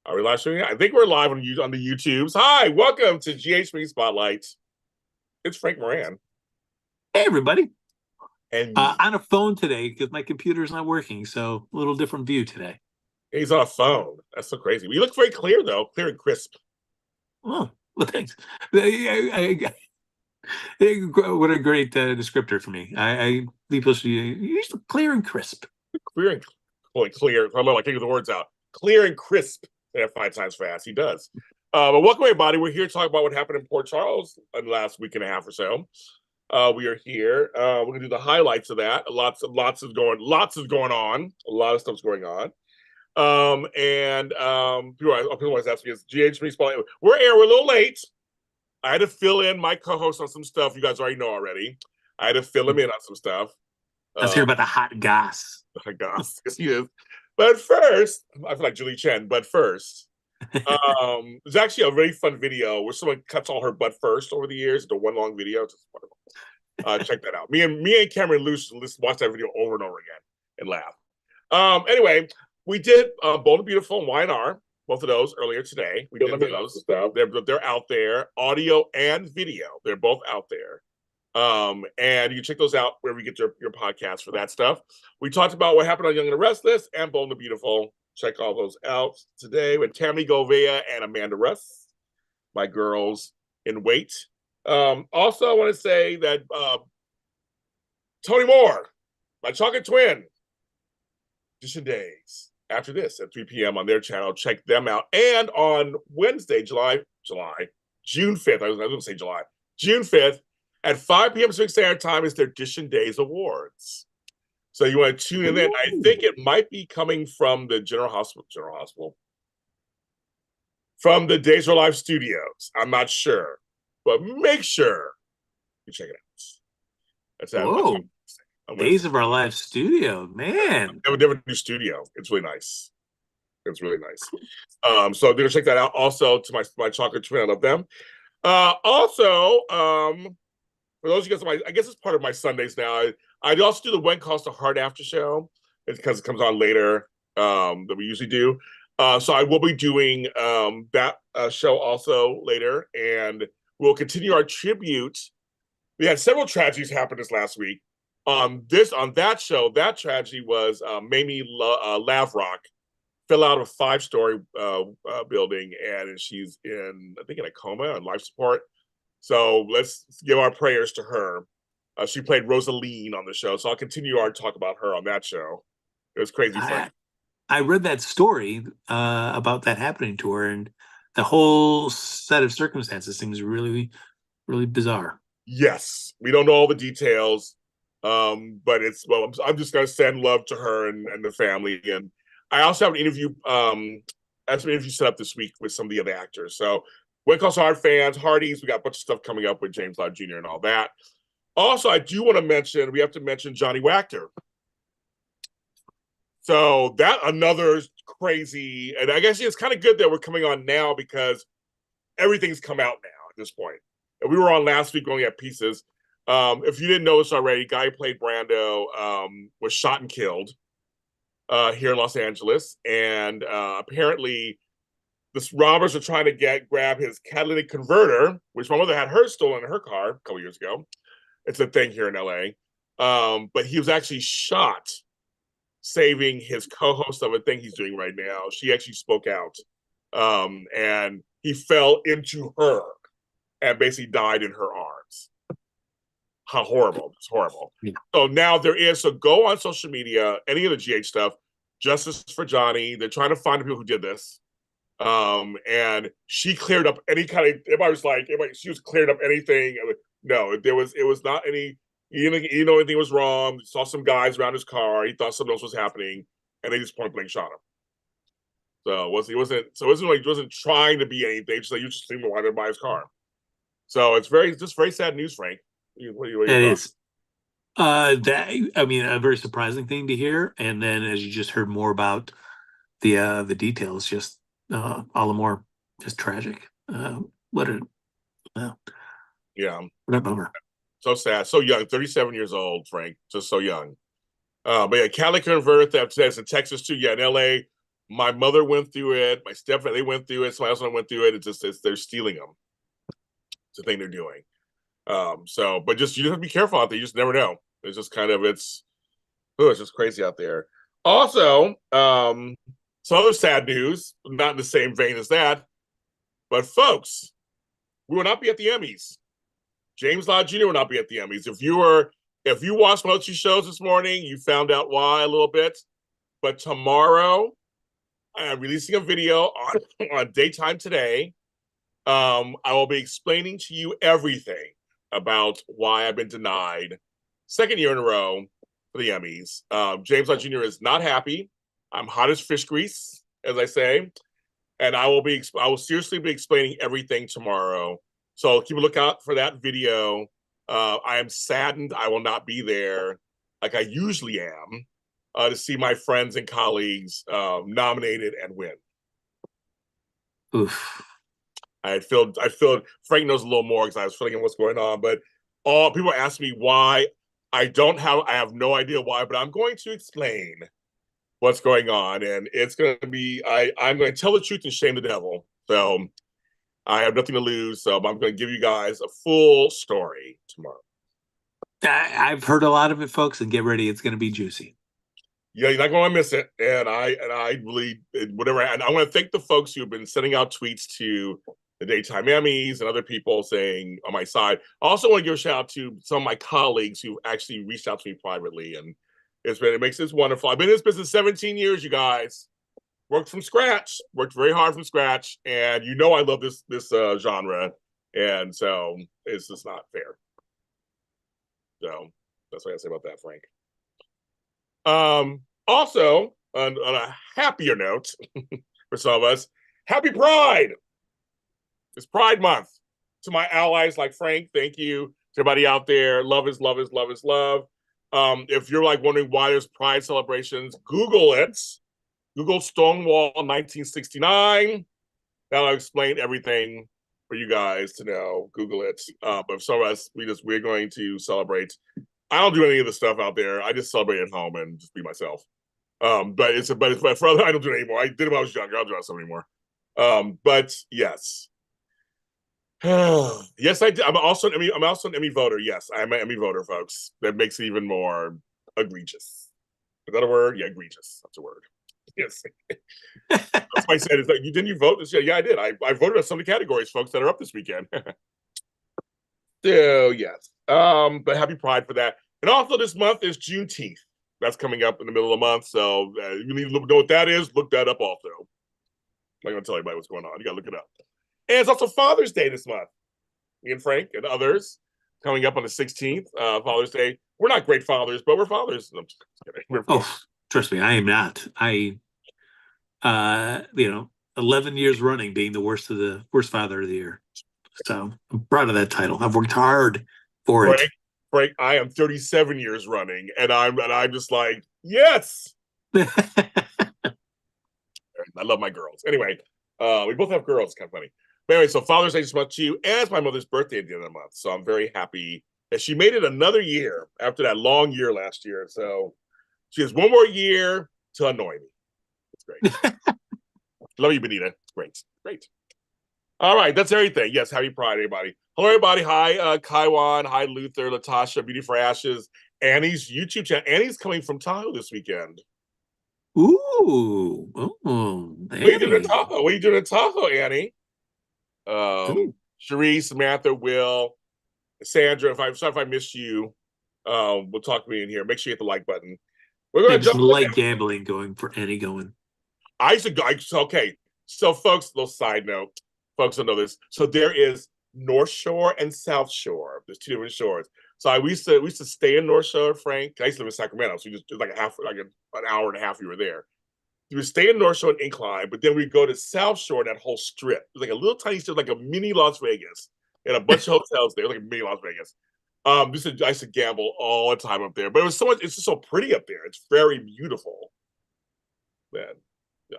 Are we live streaming? I think we're live on the YouTubes. Hi, welcome to GHB Spotlight. It's Frank Moran Hey, everybody. and me. On a phone today because my computer's not working, so a little different view today. He's on a phone. That's so crazy. We look very clear though, clear and crisp. Oh, well, thanks. What a great descriptor for me. I people should use clear and crisp. Clear and clear. I'm like taking the words out. Clear and crisp. That 5 times fast. He does. But welcome everybody. We're here to talk about what happened in Port Charles in the last week and a half or so. We are here. We're gonna do the highlights of that. Lots is going on. A lot of stuff's going on. People always ask me, is GHB Spotlight? We're a little late. I had to fill in my co-host on some stuff you guys already know already. I had to fill him in on some stuff. Let's hear about the hot gas. Gosh, yes, he is. But first, I feel like Julie Chen. But first, there's actually a really fun video where someone cuts all her butt first over the years into one long video. It's wonderful. Check that out. Me and Cameron Luce watch that video over and over again and laugh. Anyway, we did Bold and Beautiful and Y&R, both of those earlier today. We did those stuff. They're out there, audio and video. They're both out there. And you can check those out wherever you get your podcast for that stuff. We talked about what happened on Young and the Restless and Bold and Beautiful. Check all those out today with Tammy Govea and Amanda Russ, my girls in wait. Also, I want to say that Tony Moore, my chocolate twin, Edition Days after this at 3 p.m. on their channel. Check them out. And on Wednesday, June 5th, I was going to say July, June 5th, at 5 p.m. Pacific Standard Time is their Edition Days Awards. So you want to tune in. I think it might be coming from the General Hospital, from the Days of Life Studios. I'm not sure, but make sure you check it out. That's that. Whoa. Days of Our Life studio, man. They have a new studio. It's really nice. It's really nice. So they're gonna check that out. Also, to my chocolate twin, I love them. For those of you guys, I guess it's part of my Sundays now. I also do the When Calls to Heart after show. It's because it comes on later than we usually do. So I will be doing that show also later, and we'll continue our tribute. We had several tragedies happen this last week. On that show, that tragedy was Mamie Lavrock fell out of a 5-story building, and she's in a coma on life support. So let's give our prayers to her. She played Rosaline on the show, so I'll continue our talk about her on that show. It was crazy fun. I read that story about that happening to her, and the whole set of circumstances seems really, really bizarre. Yes, we don't know all the details, but I'm just gonna send love to her and the family. And I also have an interview. I have some interviews set up this week with some of the other actors. So When Calls to Heart fans, Hardys, we got a bunch of stuff coming up with James Lott Jr. and all that. Also, I do want to mention, we have to mention Johnny Wachter. So that another crazy, and I guess it's kind of good that we're coming on now because everything's come out now at this point. And we were on last week, we only had pieces. If you didn't know this already, guy who played Brando was shot and killed here in Los Angeles. And apparently the robbers are trying to grab his catalytic converter, which my mother had her stolen in her car a couple years ago. It's a thing here in LA. But he was actually shot saving his co-host of a thing he's doing right now. She actually spoke out. And he fell into her and basically died in her arms. How horrible. It's horrible. Yeah. So now so go on social media, any of the GH stuff, Justice for Johnny. They're trying to find the people who did this. And she cleared up any kind of, she was cleared up anything. No, it was not any, he didn't know anything was wrong. He saw some guys around his car. He thought something else was happening, and they just point blank shot him. So he wasn't trying to be anything. Just like you just seemed to want to buy his car. So it's very sad news, Frank. What it is. A very surprising thing to hear, and then as you just heard more about the details, just all the more just tragic. Yeah, what a bummer. So sad, so young, 37 years old, Frank, just so young. But yeah, catalytic converter theft says in Texas too. Yeah, in LA, My mother went through it. My stepfather, they went through it. Somebody else went through it. They're stealing them. It's the thing they're doing. But just you have to be careful out there. You just never know. It's just kind of it's just crazy out there. Also, some other sad news, not in the same vein as that, but folks, we will not be at the Emmys. James Lott Jr. will not be at the Emmys. If you watched most of your shows this morning, you found out why a little bit. But tomorrow, I am releasing a video on Daytime Today. I will be explaining to you everything about why I've been denied second year in a row for the Emmys. James Lott Jr. is not happy. I'm hot as fish grease, as I say, and I will seriously be explaining everything tomorrow. So keep a lookout for that video. I am saddened I will not be there like I usually am to see my friends and colleagues nominated and win. Oof. I feel Frank knows a little more because I was filling in what's going on, but all people ask me why. I have no idea why, but I'm going to explain what's going on, and it's going to be I'm going to tell the truth and shame the devil. So I have nothing to lose, so I'm going to give you guys a full story tomorrow. I've heard a lot of it, folks, and get ready. It's going to be juicy. Yeah, you're not going to miss it. And I really, whatever. And I want to thank the folks who have been sending out tweets to the Daytime Emmys and other people saying on my side. I also want to give a shout out to some of my colleagues who actually reached out to me privately. And it makes this wonderful. I've been in this business 17 years, you guys. Worked from scratch, worked very hard from scratch. And I love this genre. And so it's just not fair. So that's what I say about that, Frank. Also, on a happier note for some of us, happy Pride. It's Pride Month. To my allies like Frank, thank you. To everybody out there, love is love is love is love. If you're like wondering why there's Pride celebrations, Google it. Google Stonewall 1969. That'll explain everything for you guys to know. Google it. But some of us, we're going to celebrate. I don't do any of the stuff out there. I just celebrate at home and just be myself. But for other, I don't do it anymore. I did it when I was younger. I don't do it anymore. But yes. Yes, I did. I'm also an Emmy voter. Yes, I'm an Emmy voter, folks. That makes it even more egregious. Is that a word? Yeah, egregious. That's a word. Yes. That's what I said. It's like, you vote this year? Yeah, I did. I voted on some of the categories, folks, that are up this weekend. So yes. But happy Pride for that. And also this month is Juneteenth. That's coming up in the middle of the month. So you need to know what that is. Look that up also. I'm not going to tell anybody what's going on. You got to look it up. And it's also Father's Day this month. Me and Frank and others coming up on the 16th, Father's Day. We're not great fathers, but we're fathers. I'm just kidding. Oh, trust me, I am not. 11 years running being the worst father of the year. So I'm proud of that title. I've worked hard for it. Frank, I am 37 years running, and I'm just like, yes. I love my girls. Anyway, we both have girls. It's kind of funny. But anyway, so Father's Day is much to you, and it's my mother's birthday at the end of the month. So I'm very happy that she made it another year after that long year last year. So she has one more year to annoy me. It's great. Love you, Benita. It's great. Great. All right, that's everything. Yes, happy Pride, everybody. Hello, everybody. Hi, Kaiwan. Hi, Luther, Latasha, Beauty for Ashes. Annie's YouTube channel. Annie's coming from Tahoe this weekend. Ooh. What are you doing in Tahoe? What are you doing in Tahoe, Annie? Cherie, Samantha, Will, Sandra. If I missed you, we'll talk to me in here. Make sure you hit the like button. We're going to jump light gambling going for Annie going. Okay. So, folks, little side note. Folks don't know this. So there is North Shore and South Shore. There's two different shores. So we used to stay in North Shore, Frank. I used to live in Sacramento, so just like an hour and a half. We were there. We would stay in North Shore and Incline, but then we'd go to South Shore, that whole strip. It was like a little tiny strip, like a mini Las Vegas, and a bunch of hotels there, like a mini Las Vegas. I used to gamble all the time up there, but it was so much. It's just so pretty up there. It's very beautiful. Man, yeah.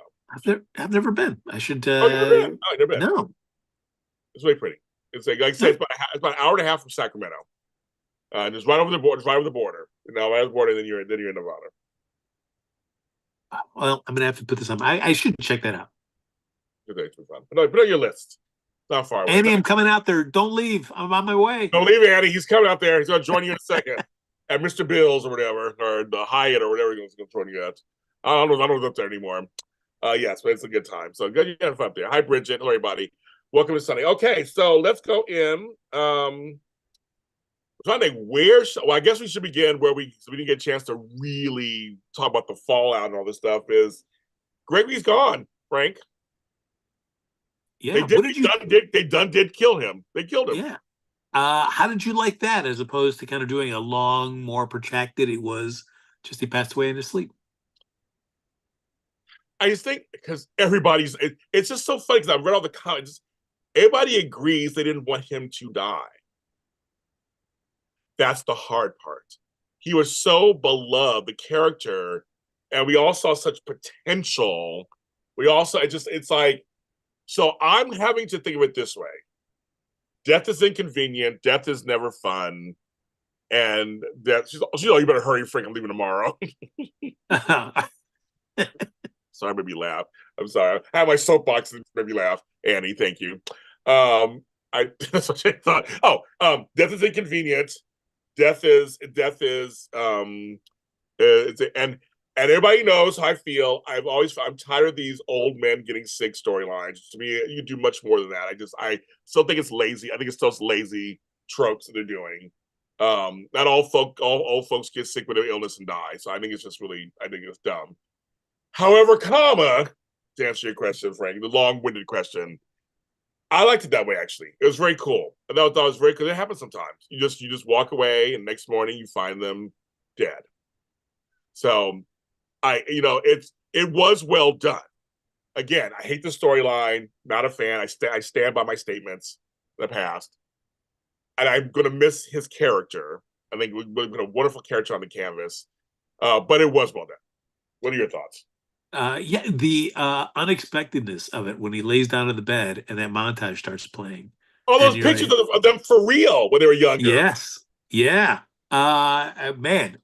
I've never been. I should. Oh, you've never been? Oh, never been. No. It's really pretty. It's like I said, it's about an hour and a half from Sacramento. And it's right over the border. It's right over the border. Right over the border, then you're in Nevada. Well, I'm gonna have to put this on. I should check that out. Good day, fun. Put on your list. Not far away. Annie, I'm coming out there. Don't leave. I'm on my way. Don't leave Andy. He's coming out there. He's going to join you in a second at Mr. Bill's or whatever, or the Hyatt or whatever he's going to join you at. I don't know what's up there anymore. Yes, but it's a good time. So good, you have fun up there. Hi, Bridget. Hello, everybody. Welcome to Sunday. Okay, so let's go in. I'm trying to think where. Well, I guess we should begin where so we didn't get a chance to really talk about the fallout and all this stuff. Is Gregory's gone, Frank? Yeah. What did you? They did kill him. They killed him. Yeah. How did you like that as opposed to kind of doing a long, more protracted? It was just he passed away in his sleep. I just think because it's just so funny because I've read all the comments. Everybody agrees they didn't want him to die. That's the hard part. He was so beloved, the character, and we all saw such potential. It's like, so I'm having to think of it this way. Death is inconvenient. Death is never fun. And she's like, you better hurry, Frank. I'm leaving tomorrow. Sorry, made me laugh. I'm sorry. I have my soapbox that made me laugh. Annie, thank you. That's what I thought. Death is inconvenient. And everybody knows how I feel. I'm tired of these old men getting sick storylines. To me, you do much more than that. I still think it's lazy. I think it's still lazy tropes that they're doing. Not all old folks get sick with an illness and die. So I think it's dumb. However, to answer your question, Frank, the long-winded question, I liked it that way. Actually, it was very cool. I thought it was very cool. It happens sometimes. You just walk away, and next morning you find them dead. So, it was well done. Again, I hate the storyline. Not a fan. I stand by my statements in the past, and I'm going to miss his character. I think we've been a wonderful character on the canvas, but it was well done. What are your thoughts? The unexpectedness of it when he lays down in the bed and that montage starts playing. All those pictures of them for real when they were younger. Yes. Yeah. Man,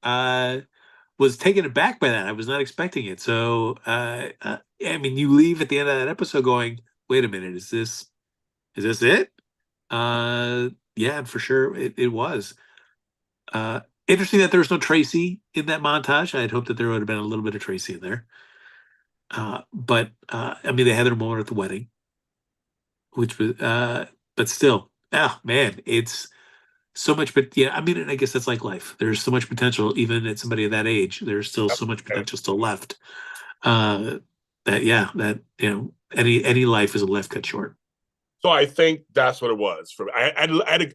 was taken aback by that. I was not expecting it. So, I mean, you leave at the end of that episode going, wait a minute, is this it? Yeah, for sure. It was. Interesting that there's no Tracy in that montage. I had hoped that there would have been a little bit of Tracy in there. But I mean, they had their moment at the wedding, which was, but still, man, it's so much. But yeah, I mean, and I guess that's like life. There's so much potential, even at somebody of that age. There's still so much potential still left. Any life is a life cut short. So I think that's what it was. I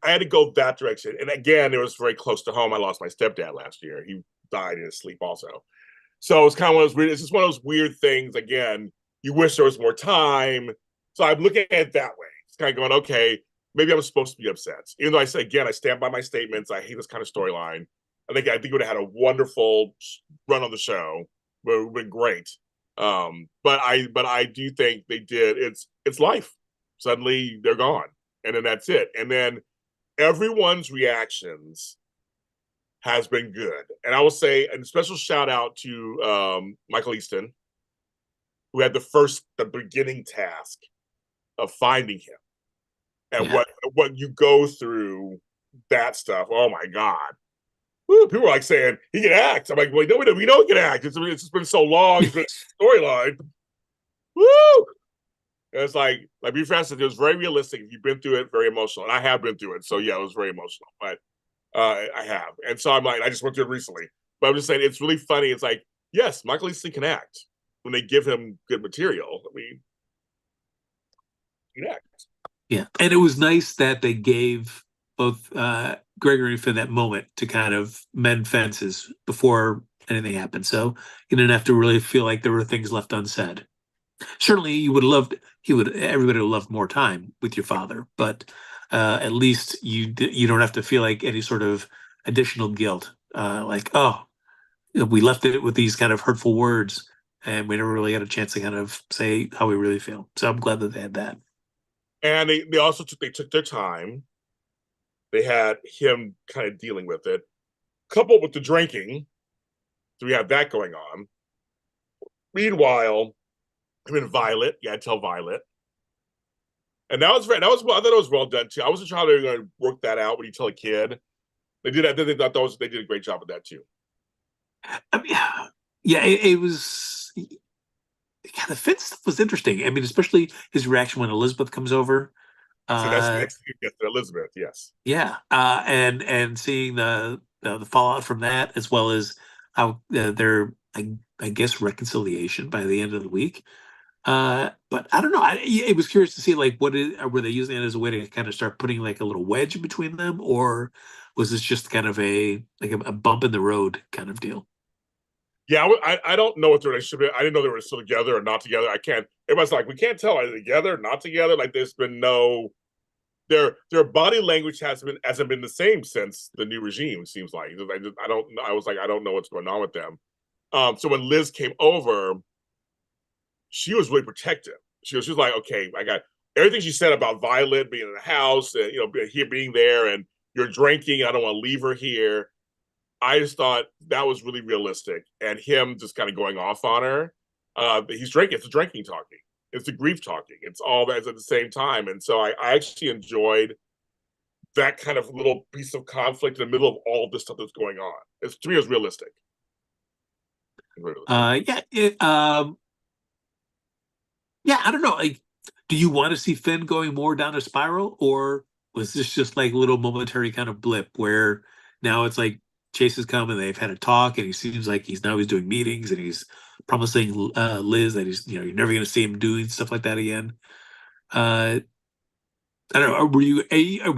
had to go that direction. And again, it was very close to home. I lost my stepdad last year. He died in his sleep also. So it's kind of one of those weird. It's just one of those weird things. Again, you wish there was more time. So I'm looking at it that way. It's kind of going, okay, maybe I'm supposed to be upset. Even though I stand by my statements. I hate this kind of storyline. I think it would have had a wonderful run on the show. It would have been great. But I do think they did. It's life. Suddenly they're gone, and then that's it. And then everyone's reactions has been good. And I will say a special shout out to Michael Easton, who had the beginning task of finding him. And what you go through that stuff. Oh my God. Woo, people are like saying he can act. I'm like, well, we know he can act. It's just been so long. It's been a storyline. Woo! And it's like be frank, it was very realistic. If you've been through it, very emotional. And I have been through it. So yeah, it was very emotional. But I have. And so I'm like, I just went through it recently. But I'm just saying it's really funny. It's like, yes, Michael Easton can act when they give him good material. I mean, he can act. Yeah. And it was nice that they gave both Gregory and Finn that moment to kind of mend fences before anything happened. So you didn't have to really feel like there were things left unsaid. Certainly everybody would love more time with your father, but at least you don't have to feel like any sort of additional guilt. Like, we left it with these kind of hurtful words and we never really had a chance to kind of say how we really feel. So I'm glad that they had that. And they also took their time. They had him kind of dealing with it, coupled with the drinking. So we have that going on. Meanwhile, I mean Violet, yeah, I tell Violet. And I thought it was well done too. I wasn't sure how they were going to work that out when you tell a kid. They did. I think they did a great job with that too. I mean, yeah, it was. Yeah, the Finn stuff was interesting. I mean, especially his reaction when Elizabeth comes over. So that's Uh, next. Yes, Elizabeth. Yes. yeah, and seeing the fallout from that, as well as how their I guess reconciliation by the end of the week. But I don't know. It was curious to see like were they using it as a way to kind of start putting like a little wedge between them, or was this just kind of a bump in the road kind of deal? Yeah, I don't know what the relationship is. I didn't know they were still together or not together. I can't. Everybody's like, we can't tell are they together, not together. Like there's been no their body language hasn't been the same since the new regime. It seems like I don't. I was like I don't know what's going on with them. So when Liz came over, she was really protective. She was like, okay, I got everything she said about Violet being in the house and here being there and you're drinking. I don't want to leave her here. I just thought that was really realistic, and him just kind of going off on her. He's drinking. It's the drinking talking. It's the grief talking. It's all that at the same time, and so I actually enjoyed that kind of little piece of conflict in the middle of all this stuff that's going on. To me, it was realistic. Yeah, yeah. I don't know. Like, do you want to see Finn going more down a spiral, or was this just like a little momentary kind of blip where now it's like Chase has come and they've had a talk, and he seems like he's doing meetings and he's promising Liz that you're never going to see him doing stuff like that again. Uh, I don't know. Were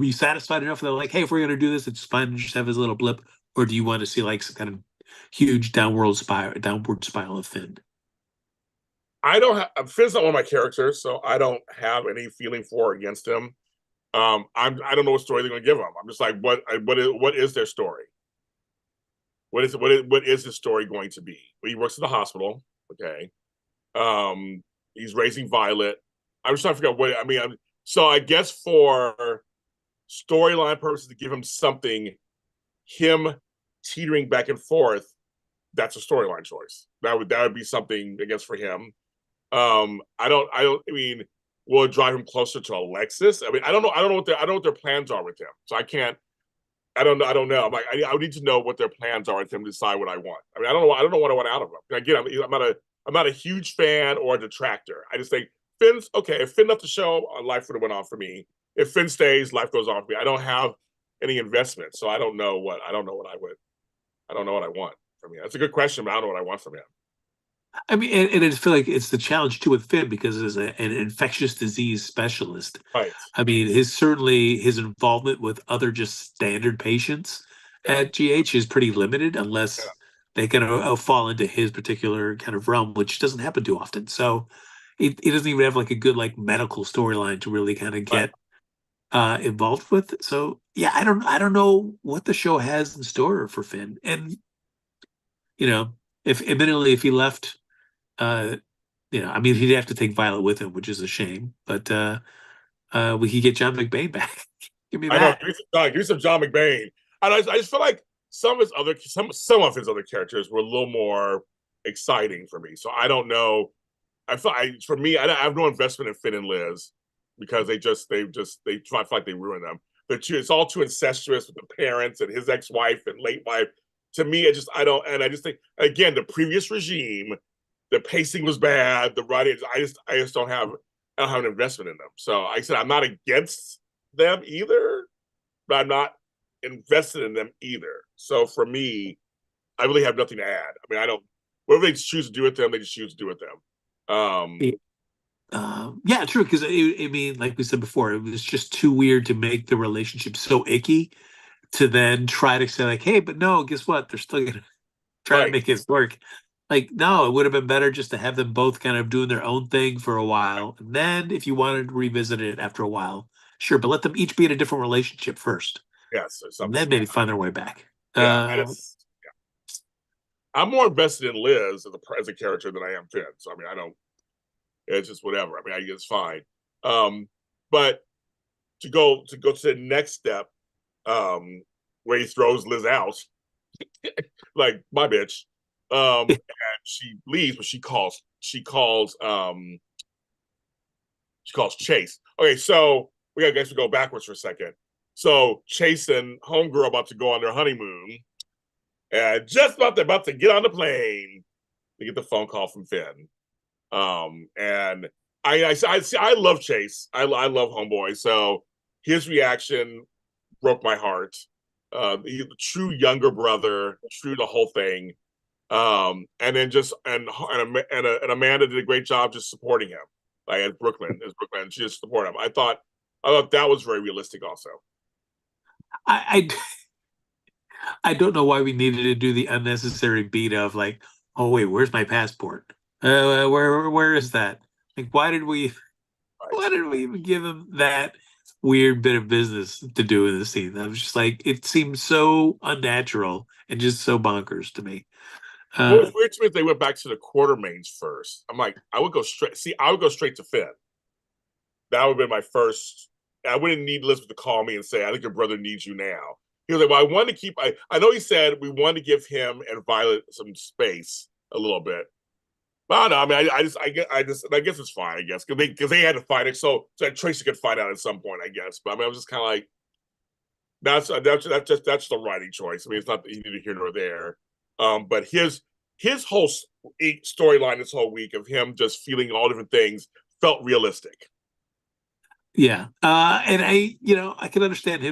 you satisfied enough that like, hey, if we're going to do this, it's fine to just have his little blip, or do you want to see like some kind of huge downward spiral of Finn? I don't have Finn's not one of my characters, so I don't have any feeling for or against him. I don't know what story they're going to give him. I'm just like, what is their story? What is his story going to be? Well, he works at the hospital. Okay. He's raising Violet. I'm just trying to figure out what I mean. So I guess for storyline purposes, to give him something, him teetering back and forth, that's a storyline choice. That would be something I guess for him. I mean, will it drive him closer to Alexis? I mean, I don't know what their plans are with him. So I can't. I don't know. I'm like, I need to know what their plans are with him to decide what I want. I mean, I don't know what I want out of him. Again, I'm not a huge fan or a detractor. I just think Finn's okay. If Finn left the show, life would have went on for me. If Finn stays, life goes on for me. I don't have any investment, so I don't know what I don't know what I want from him. That's a good question, but I don't know what I want from him. I mean, and I feel like it's the challenge too with Finn because as an infectious disease specialist, Right. I mean, his involvement with other just standard patients Yeah. at GH is pretty limited unless Yeah. they kind of fall into his particular kind of realm, which doesn't happen too often. So it doesn't even have like a good like medical storyline to really kind of Right. get involved with. So yeah, I don't know what the show has in store for Finn. And if admittedly if he left uh I mean, he'd have to take Violet with him, which is a shame. But we could get John McBain back. Give me I know. that. Give me some John McBain. I just feel like some of his other characters were a little more exciting for me. So I don't know. For me, I have no investment in Finn and Liz because I feel like they ruin them. It's all too incestuous with the parents and his ex-wife and late wife. To me, I just think again the previous regime, the pacing was bad. The writing, I just I don't have an investment in them. So like I said I'm not against them either, but I'm not invested in them either. So for me, I really have nothing to add. I mean, I don't. Whatever they choose to do with them, they just choose to do with them. Yeah, true. Because I mean, like we said before, it was just too weird to make the relationship so icky to then try to say like, hey, but no, guess what? They're still gonna try to Right. make it work. Like, no, it would have been better just to have them both kind of doing their own thing for a while. And then if you wanted to revisit it after a while, sure, but let them each be in a different relationship first. Yes. Or And something. then maybe find their way back. Yeah. I'm more invested in Liz as a character than I am Finn. So I mean, I don't. It's just whatever. I mean, I guess it's fine. Um, but to go to the next step, where he throws Liz out, like my bitch, and she leaves, but she calls she calls Chase. Okay, so I guess we go backwards for a second. So Chase and Homegirl about to go on their honeymoon, and just about to get on the plane, they get the phone call from Finn. And I love Chase. I love Homeboy. So his reaction broke my heart. He's a true younger brother, true the whole thing. And then just and Amanda did a great job just supporting him, like as Brooklyn, she just supported him. I thought that was very realistic, also. I I don't know why we needed to do the unnecessary beat of like, oh wait, where's my passport? Where is that? Like, why did we even give him that weird bit of business to do in the scene? I was just like, it seemed so unnatural and just so bonkers to me. What was weird to me if they went back to the Quartermains first. I'm like, I would go straight. See, I would go straight to Finn. That would have been my first. I wouldn't need Elizabeth to call me and say, "I think your brother needs you now." He was like, "Well, I want to keep." I know he said we want to give him and Violet some space a little bit. But I don't know. I mean, I guess it's fine. I guess because they had to fight it, so Tracy could find out at some point. I guess, but I mean, I was just kind of like, that's the writing choice. I mean, it's not neither here nor there. But his whole storyline this whole week of him just feeling all different things felt realistic. Yeah. And I can understand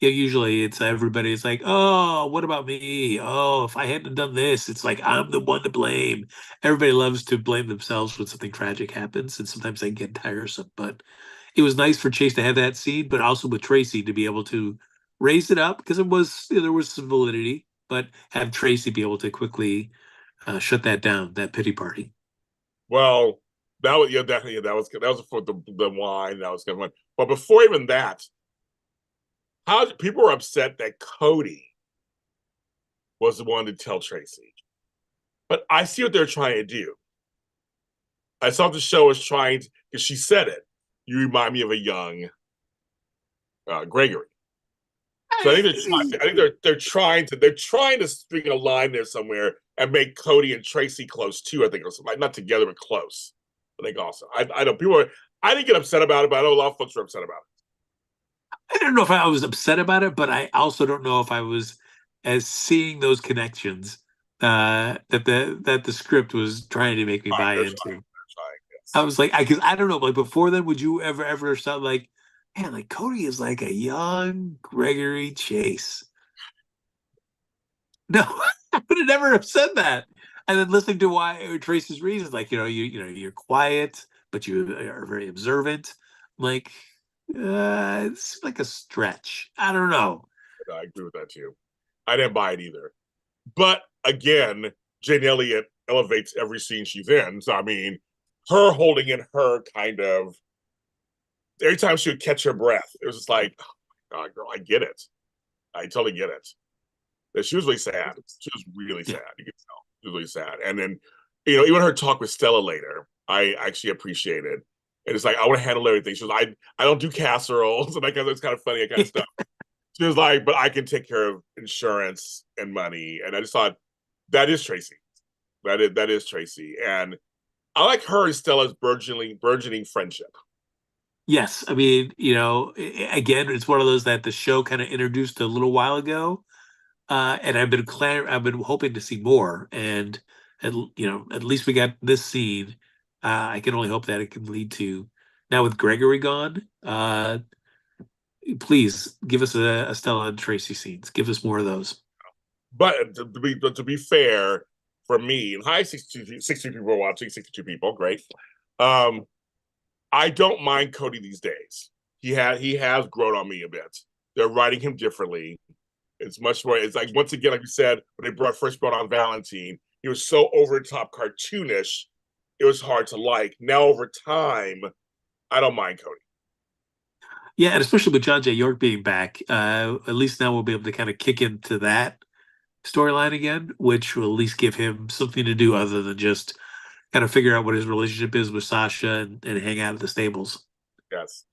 usually it's everybody. It's like, oh, what about me? Oh, if I hadn't done this, it's like I'm the one to blame. Everybody loves to blame themselves when something tragic happens, and sometimes they get tiresome. But it was nice for Chase to have that scene, but also with Tracy to be able to raise it up because there was some validity, but have Tracy be able to quickly shut that down, that pity party. Well, that was definitely that was for the wine that was going to. But before even that, how people were upset that Cody was the one to tell Tracy. But I see what they're trying to do. I saw the show was trying to, because she said it. You remind me of a young Gregory. So I think they're trying to string a line there somewhere and make Cody and Tracy close too. I think, or something, not together but close. I think also. I know people. I didn't get upset about it, but I know a lot of folks were upset about it. I don't know if I was upset about it, but I also don't know if I was as seeing those connections that the script was trying to make me buy They're into. trying. They're trying. I Yes. was like, because I don't know, like before then, would you ever sound like, man, like Cody is like a young Gregory Chase? No, I would have never have said that. And then listening to why Tracy's reasons, like you're quiet, but you are very observant. Like, it's like a stretch. I don't know. I agree with that too. I didn't buy it either. But again, Jane Elliott elevates every scene she's in. So I mean, her holding in her kind of every time she would catch her breath, it was just like, oh my God, girl, I get it. I totally get it. That she was really sad. She was really Yeah. sad. You can tell. She was really sad. And then, even her talk with Stella later, I actually appreciated. And it's like, I want to handle everything. She was like, I don't do casseroles. And it's kind of funny, that kind of stuff. She was like, but I can take care of insurance and money. And I just thought, that is Tracy. That is Tracy. And I like her and Stella's burgeoning friendship. Yes, I mean, again, it's one of those that the show kind of introduced a little while ago, and I've been hoping to see more, and at least we got this scene. I can only hope that it can lead to now with Gregory gone. Please give us a Stella and Tracy scenes. Give us more of those. But to be fair, for me, and hi, 60 people are watching, 62 people, great. Um, I don't mind Cody these days. He has grown on me a bit. They're writing him differently. It's much more. It's like once again, like we said, when they first brought on Valentine, he was so over the top cartoonish. It was hard to like. Now over time, I don't mind Cody. Yeah, and especially with John J. York being back, at least now we'll be able to kind of kick into that storyline again, which will at least give him something to do other than just kind of figure out what his relationship is with Sasha and hang out at the stables. Yes.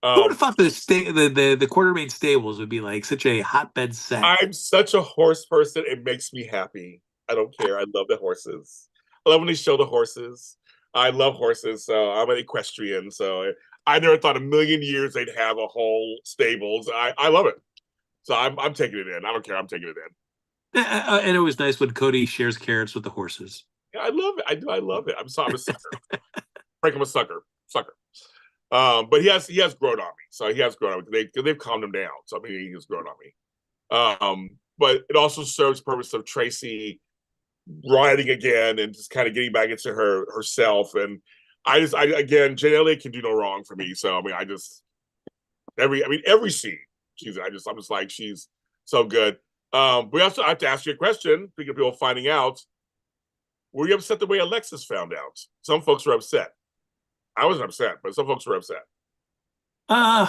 Who would have thought the Quartermain stables would be like such a hotbed set? I'm such a horse person. It makes me happy. I don't care. I love the horses. I love when they show the horses. I love horses, so I'm an equestrian. So I never thought a million years they'd have a whole stables. I love it. So I'm taking it in. I don't care. I'm taking it in. And it was nice when Cody shares carrots with the horses. Yeah, I love it. I do. I love it. I'm a sucker. Frank, I'm a sucker. Sucker. But he has grown on me. So he has grown on me. They've calmed him down. So I mean, he has grown on me. But it also serves the purpose of Tracy riding again and just kind of getting back into herself. And I again, Jen Elliott can do no wrong for me. So I mean, every scene I'm just like she's so good. We also have to ask you a question. Speaking of people finding out, were you upset the way Alexis found out? Some folks were upset. I wasn't upset, but some folks were upset. Uh,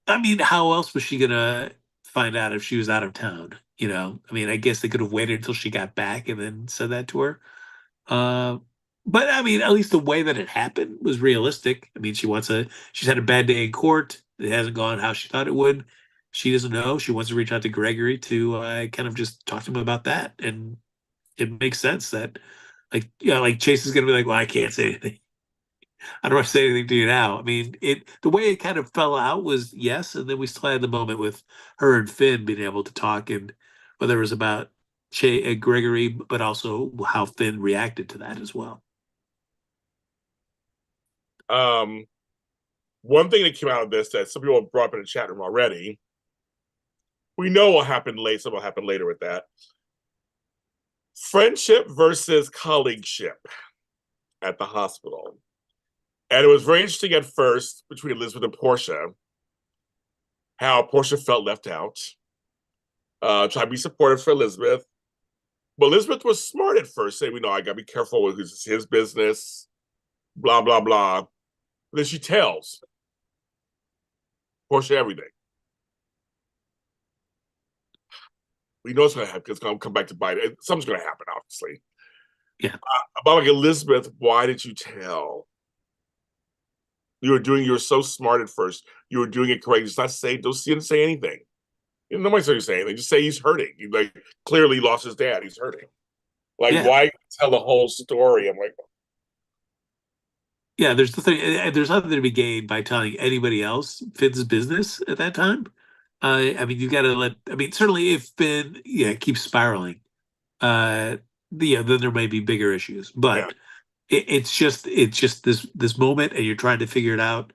I mean, how else was she gonna find out if she was out of town? I mean, I guess they could have waited until she got back and then said that to her. Uh, but I mean, at least the way that it happened was realistic. I mean, she's had a bad day in court. It hasn't gone how she thought it would. She doesn't know. She wants to reach out to Gregory to kind of just talk to him about that. And it makes sense that, like Chase is gonna be like, well, I can't say anything. I don't want to say anything to you now. I mean, the way it kind of fell out was yes, and then we still had the moment with her and Finn being able to talk, and whether it was about Gregory, but also how Finn reacted to that as well. Um, One thing that came out of this that some people have brought up in the chat room already. We know what happened later. Something will happen later with that. Friendship versus colleagueship at the hospital. And it was very interesting at first between Elizabeth and Portia, how Portia felt left out, trying to be supportive for Elizabeth. But Elizabeth was smart at first, saying, I got to be careful with his business, blah, blah, blah. But then she tells Portia everything. We know it's going to happen because it's going to come back to bite. Something's going to happen, obviously. Yeah. About like Elizabeth, why did you tell? You were so smart at first. You were doing it correct. Just not say, don't say anything. Nobody's going to say anything. Just say he's hurting. He like clearly lost his dad. He's hurting. Like, Yeah. why tell the whole story? I'm like, Yeah, there's nothing to be gained by telling anybody else Finn's business at that time. I mean, you got to I mean, certainly if Finn, keeps spiraling, uh, then there may be bigger issues. yeah. But it's just this moment, and you're trying to figure it out.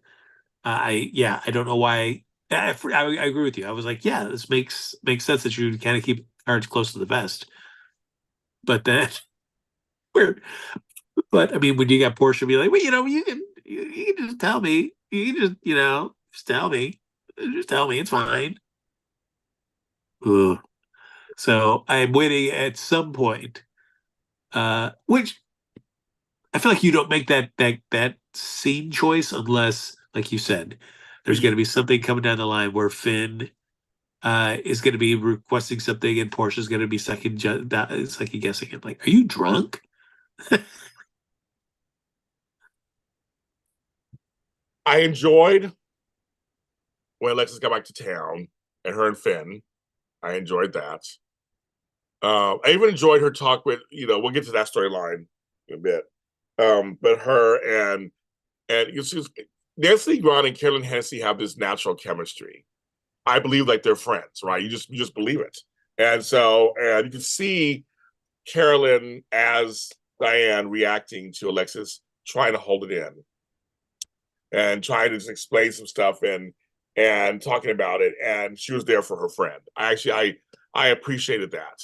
I don't know why. I agree with you. I was like, yeah, this makes sense that you would kind of keep cards close to the vest. But then, weird. But I mean, when you got Portia be like, well, you can just tell me. You can just tell me. Just tell me it's fine. Ugh. So I'm waiting at some point, which I feel like you don't make that scene choice unless, like you said, there's going to be something coming down the line where Finn is going to be requesting something and Portia's going to be second guessing it. Like, are you drunk? I enjoyed when Alexis got back to town and her and Finn. I enjoyed that. I even enjoyed her talk with, we'll get to that storyline in a bit. But her and Nancy Grant and Carolyn Hennessy have this natural chemistry. I believe like they're friends, right? You just believe it. And you can see Carolyn as Diane reacting to Alexis, trying to hold it in and trying to just explain some stuff and talking about it. And she was there for her friend. I appreciated that.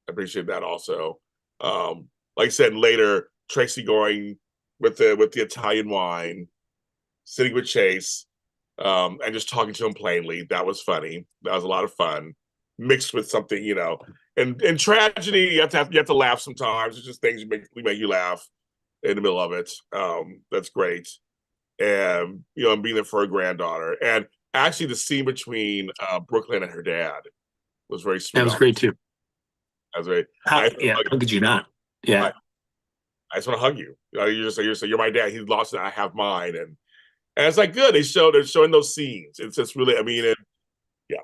I appreciate that also. Like I said later, Tracy going with the Italian wine, sitting with Chase, and just talking to him plainly. That was funny. That was a lot of fun, mixed with something, And in tragedy, you have to laugh sometimes. It's just things make you laugh in the middle of it. That's great. And being there for her granddaughter. And actually, the scene between Brooklyn and her dad was very sweet. That was great too. That was very. How could you not? Yeah. I just want to hug you. You're my dad. He lost it. I have mine, and it's like good. They're showing those scenes. It's just really. I mean, yeah,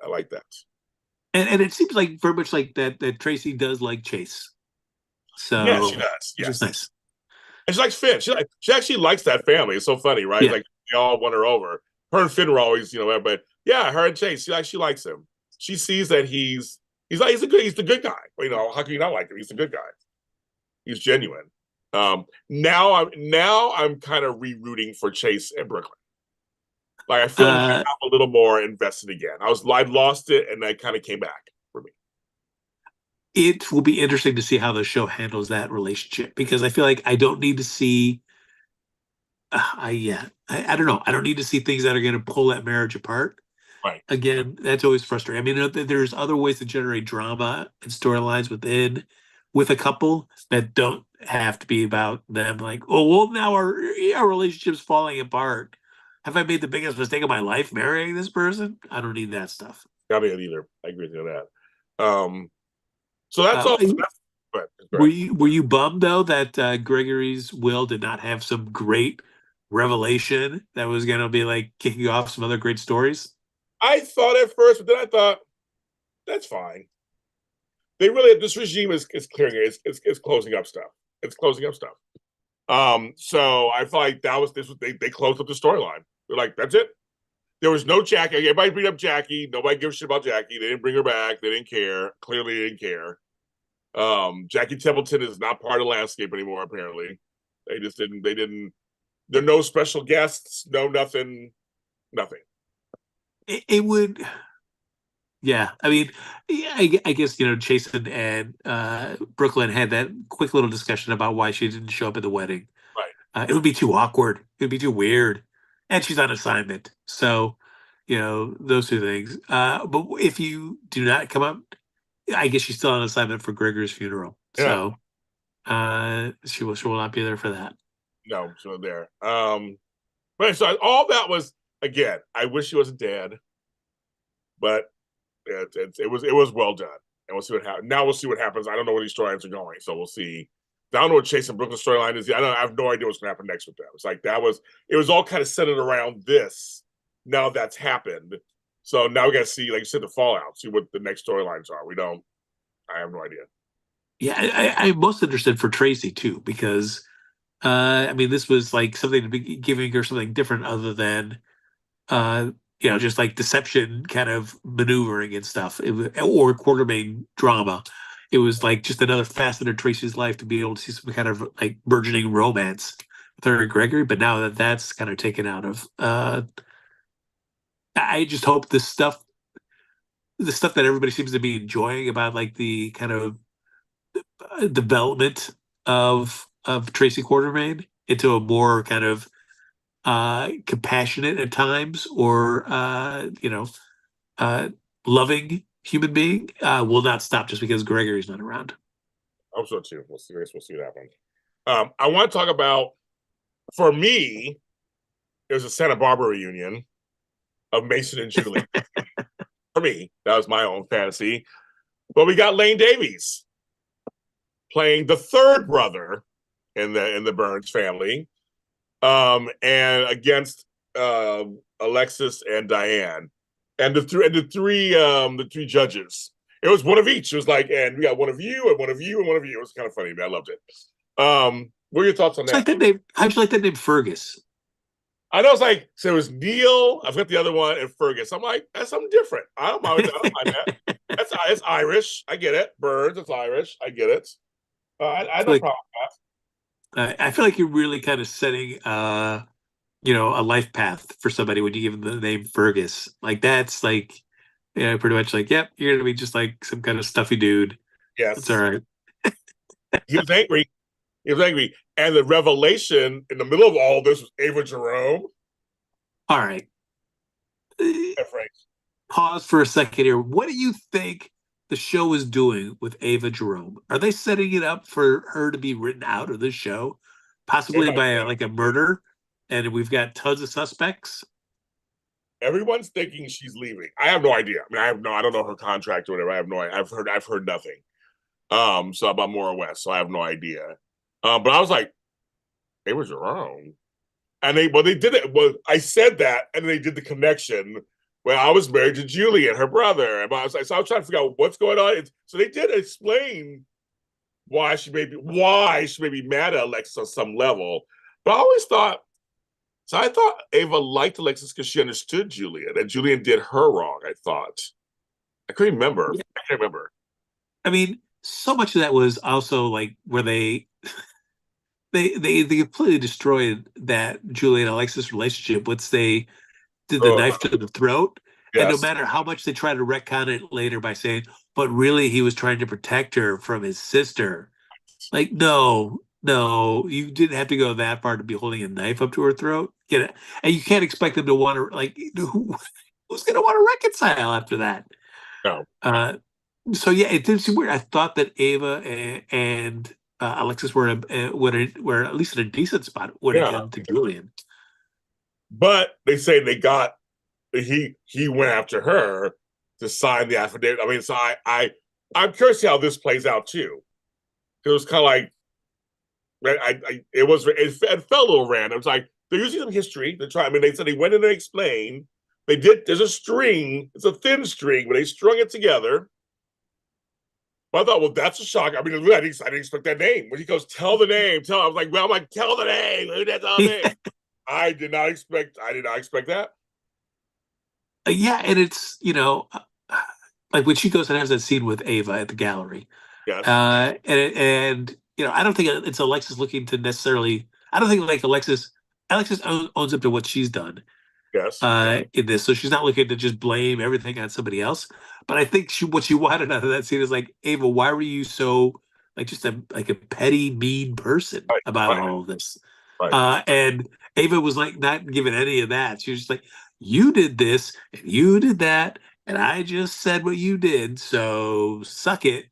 I like that. And it seems like very much like that Tracy does like Chase. Yeah, she So, does. which is Yes. nice. And she likes Finn. She actually likes that family. It's so funny, right? Yeah. Like they all won her over. Her and Finn were always, but yeah, her and Chase, she likes him. She sees that he's the good guy. How can you not like him? He's the good guy. He's genuine. Now I'm kind of rerooting for Chase and Brooklyn. Like I feel like Uh, I'm a little more invested again. I lost it and that kind of came back for me. it will be interesting to see how the show handles that relationship because I feel like I don't need to see. I don't know. I don't need to see things that are going to pull that marriage apart. Right. Again, that's always frustrating. I mean, there's other ways to generate drama and storylines with a couple that don't have to be about them. Like, oh, well, now our relationship's falling apart. Have I made the biggest mistake of my life marrying this person? I don't need that stuff. I mean, either. I agree with you on that. So that's Uh, all. Go were ahead. you bummed though that Gregory's will did not have some great revelation that was going to be like kicking off some other great stories? I thought at first, but then I thought that's fine. They really this regime is clearing it. It's closing up stuff. It's closing up stuff. So I feel like that was this was they closed up the storyline. They're like, that's it. There was no Jackie. Everybody beat up Jackie. Nobody gives a shit about Jackie. They didn't bring her back. They didn't care. Clearly, they didn't care. Jackie Templeton is not part of the landscape anymore. Apparently, they just didn't. They didn't. There are no special guests. No nothing. Nothing. It would. Yeah, I mean, yeah, I guess Jason and Brooklyn had that quick little discussion about why she didn't show up at the wedding. Right. It would be too awkward. It would be too weird, and she's on assignment. So, those two things. But if you do not come up, I guess she's still on assignment for Gregor's funeral. Yeah. So, she will not be there for that. No. So there. But so all that was again. I wish he wasn't dead, but it was well done, and we'll see what happens. Now we'll see what happens. I don't know where these storylines are going, so we'll see. I don't know what Chase and Brooklyn's storyline is. I have no idea what's going to happen next with them. It's like it was all kind of centered around this. Now that's happened, so now we got to see, like you said, the fallout. See what the next storylines are. We don't. I have no idea. Yeah, I'm most interested for Tracy too because I mean, this was like something to be giving her something different other than uh, just like deception kind of maneuvering and stuff, or Quartermain drama. It was like just another facet of Tracy's life to be able to see some kind of like burgeoning romance with her and Gregory. But now that that's kind of taken out of, I just hope the stuff that everybody seems to be enjoying about like the kind of development of Tracy Quartermain into a more kind of compassionate at times or uh, loving human being will not stop just because Gregory's not around. I hope so too. We'll see what happens. I want to talk about, for me, there's a Santa Barbara reunion of Mason and Julie. For me, that was my own fantasy. But we got Lane Davies playing the third brother in the Burns family, and against Alexis and Diane, and the three judges. It was one of each. It was like, and we got one of you and one of you and one of you. It was kind of funny. Man, I loved it. What are your thoughts on It's like that? that name. How'd you like that name, Fergus? I know it's like, so it was Neil. I've got the other one and Fergus. I'm like, that's something different. I don't mind. I don't mind that. It's Irish. I get it. Burns. It's Irish. I get it. I had no Like problem I feel like you're really kind of setting a life path for somebody when you give them the name Fergus. Like that's like pretty much like, yep, you're gonna be just like some kind of stuffy dude. That's all yes. right. He was angry. He was angry. And the revelation in the middle of all this was Ava Jerome. All right. Frank. Pause for a second here. What do you think the show is doing with Ava Jerome? Are they setting it up for her to be written out of the show, possibly by like a murder? And we've got tons of suspects. Everyone's thinking she's leaving. I have no idea. I mean, I don't know her contract or whatever. I have no idea. I've heard nothing. So about Moran West, so I have no idea. But I was like, Ava Jerome. And they did it. Well, I said that, and they did the connection. Well, I was married to Julie and her brother. And I was like, so I was trying to figure out what's going on. So they did explain why she may be mad at Alexis on some level. But I always thought so. I thought Ava liked Alexis because she understood Julian, and Julian did her wrong. I thought I couldn't remember. Yeah. I can't remember. I mean, so much of that was also like where they completely destroyed that Julian Alexis relationship once they did the Oh knife to the throat. And no yes, matter how much they try to retcon it later by saying, but really he was trying to protect her from his sister. Like, no, no, you didn't have to go that far to be holding a knife up to her throat. Get it? And you can't expect them to want to like who's going to want to reconcile after that? no, Uh, so yeah, it did seem weird. I thought that Ava and Alexis were at least in a decent spot when it yeah. came to Julian. But they say they got he went after her to sign the affidavit. I mean, so I'm curious how this plays out too. It was kind of like it felt a little random. It's like they're using some history to try. I mean, they said they went in and explained. They did. There's a string. It's a thin string, but they strung it together. But I thought, well, that's a shock. I mean, I didn't expect that name. When he goes, tell the name, tell. I was like, well, I'm like, tell the name. Who did tell the name? I did not expect. I did not expect that. Yeah, and it's like when she goes and has that scene with Ava at the gallery, Yes. and I don't think it's Alexis looking to necessarily. I don't think like Alexis owns up to what she's done Yes. in this, so she's not looking to just blame everything on somebody else. But I think what she wanted out of that scene is like, Ava, why were you so like just a petty, mean person Right. about Right. all of this? Right. And Ava was like not giving any of that. She was just like, you did this and you did that, and I just said what you did, so suck it.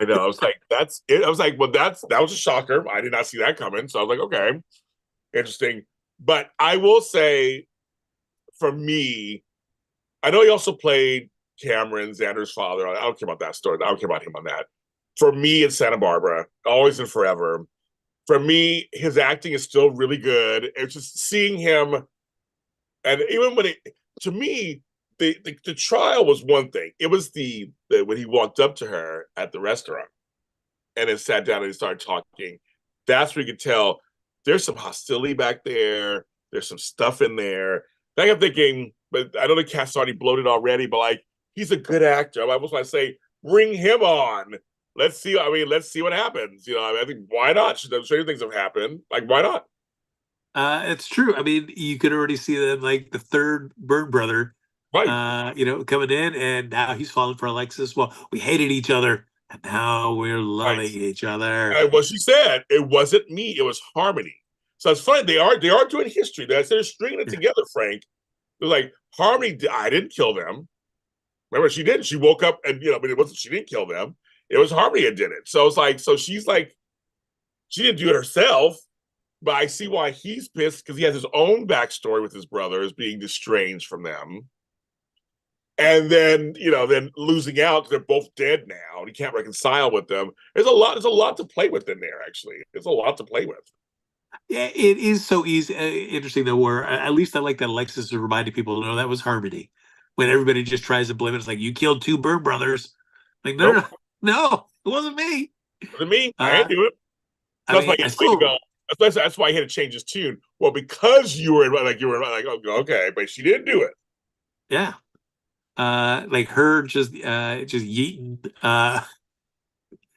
I know. I was like, that's it. I was like, well, that was a shocker. I did not see that coming. So I was like, okay, interesting. But I will say, for me, I know he also played Cameron, Xander's father. I don't care about that story. I don't care about him on that. For me, it's Santa Barbara, always and forever. For me, his acting is still really good. It's just seeing him, and even when to me, the trial was one thing. It was the when he walked up to her at the restaurant and then sat down and started talking. That's where you could tell there's some hostility back there. There's some stuff in there. I am thinking, but I know the cast already bloated already, but like he's a good actor. I was want to say, bring him on. Let's see. I mean, let's see what happens. I think why not? Stranger things have happened. Like, why not? It's true. I mean, you could already see that like the third Bird brother, Right. coming in, and now he's falling for Alexis. Well, we hated each other, and now we're Right. loving each other. And what she said, it wasn't me, it was Harmony. So it's funny, they are doing history. They're stringing it Yeah. together, Frank. They're like, Harmony, I didn't kill them. Remember, she didn't. She woke up and but it wasn't, she didn't kill them. It was Harmony that did it. So it's like, so she's like, she didn't do it herself, but I see why he's pissed because he has his own backstory with his brothers being estranged from them. And then losing out, they're both dead now, and he can't reconcile with them. There's a lot to play with in there, actually. There's a lot to play with. Yeah, it is so easy, interesting though. Where at least I like that Alexis is reminding people, no, that was Harmony. When everybody just tries to blame it, it's like you killed two Bird brothers. Like, no, no, Nope. no, no, it wasn't me. Wasn't me. I Uh, ain't do it. I So that's why mean, he I had to wait to still, go. That's why he had to change his tune. Well, because you were like, oh, okay, but she didn't do it. yeah, like her just yeeting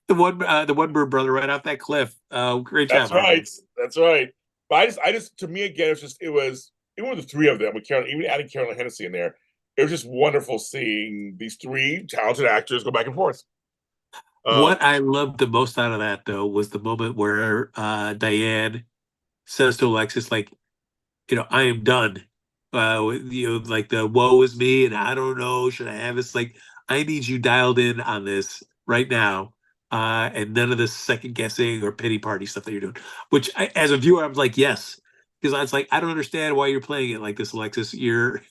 the one Bird brother right off that cliff. Great job, That's Harmony. right. That's right. But I just, to me again, it was even with the three of them, with Carolyn, even adding Carolyn Hennessy in there, it was just wonderful seeing these three talented actors go back and forth. What I loved the most out of that though was the moment where Diane says to Alexis, like, I am done. Like the woe is me, and I don't know, should I have this? Like, I need you dialed in on this right now, and none of this second guessing or pity party stuff that you're doing. Which, as a viewer, I was like, yes, because I was like, I don't understand why you're playing it like this, Alexis. You're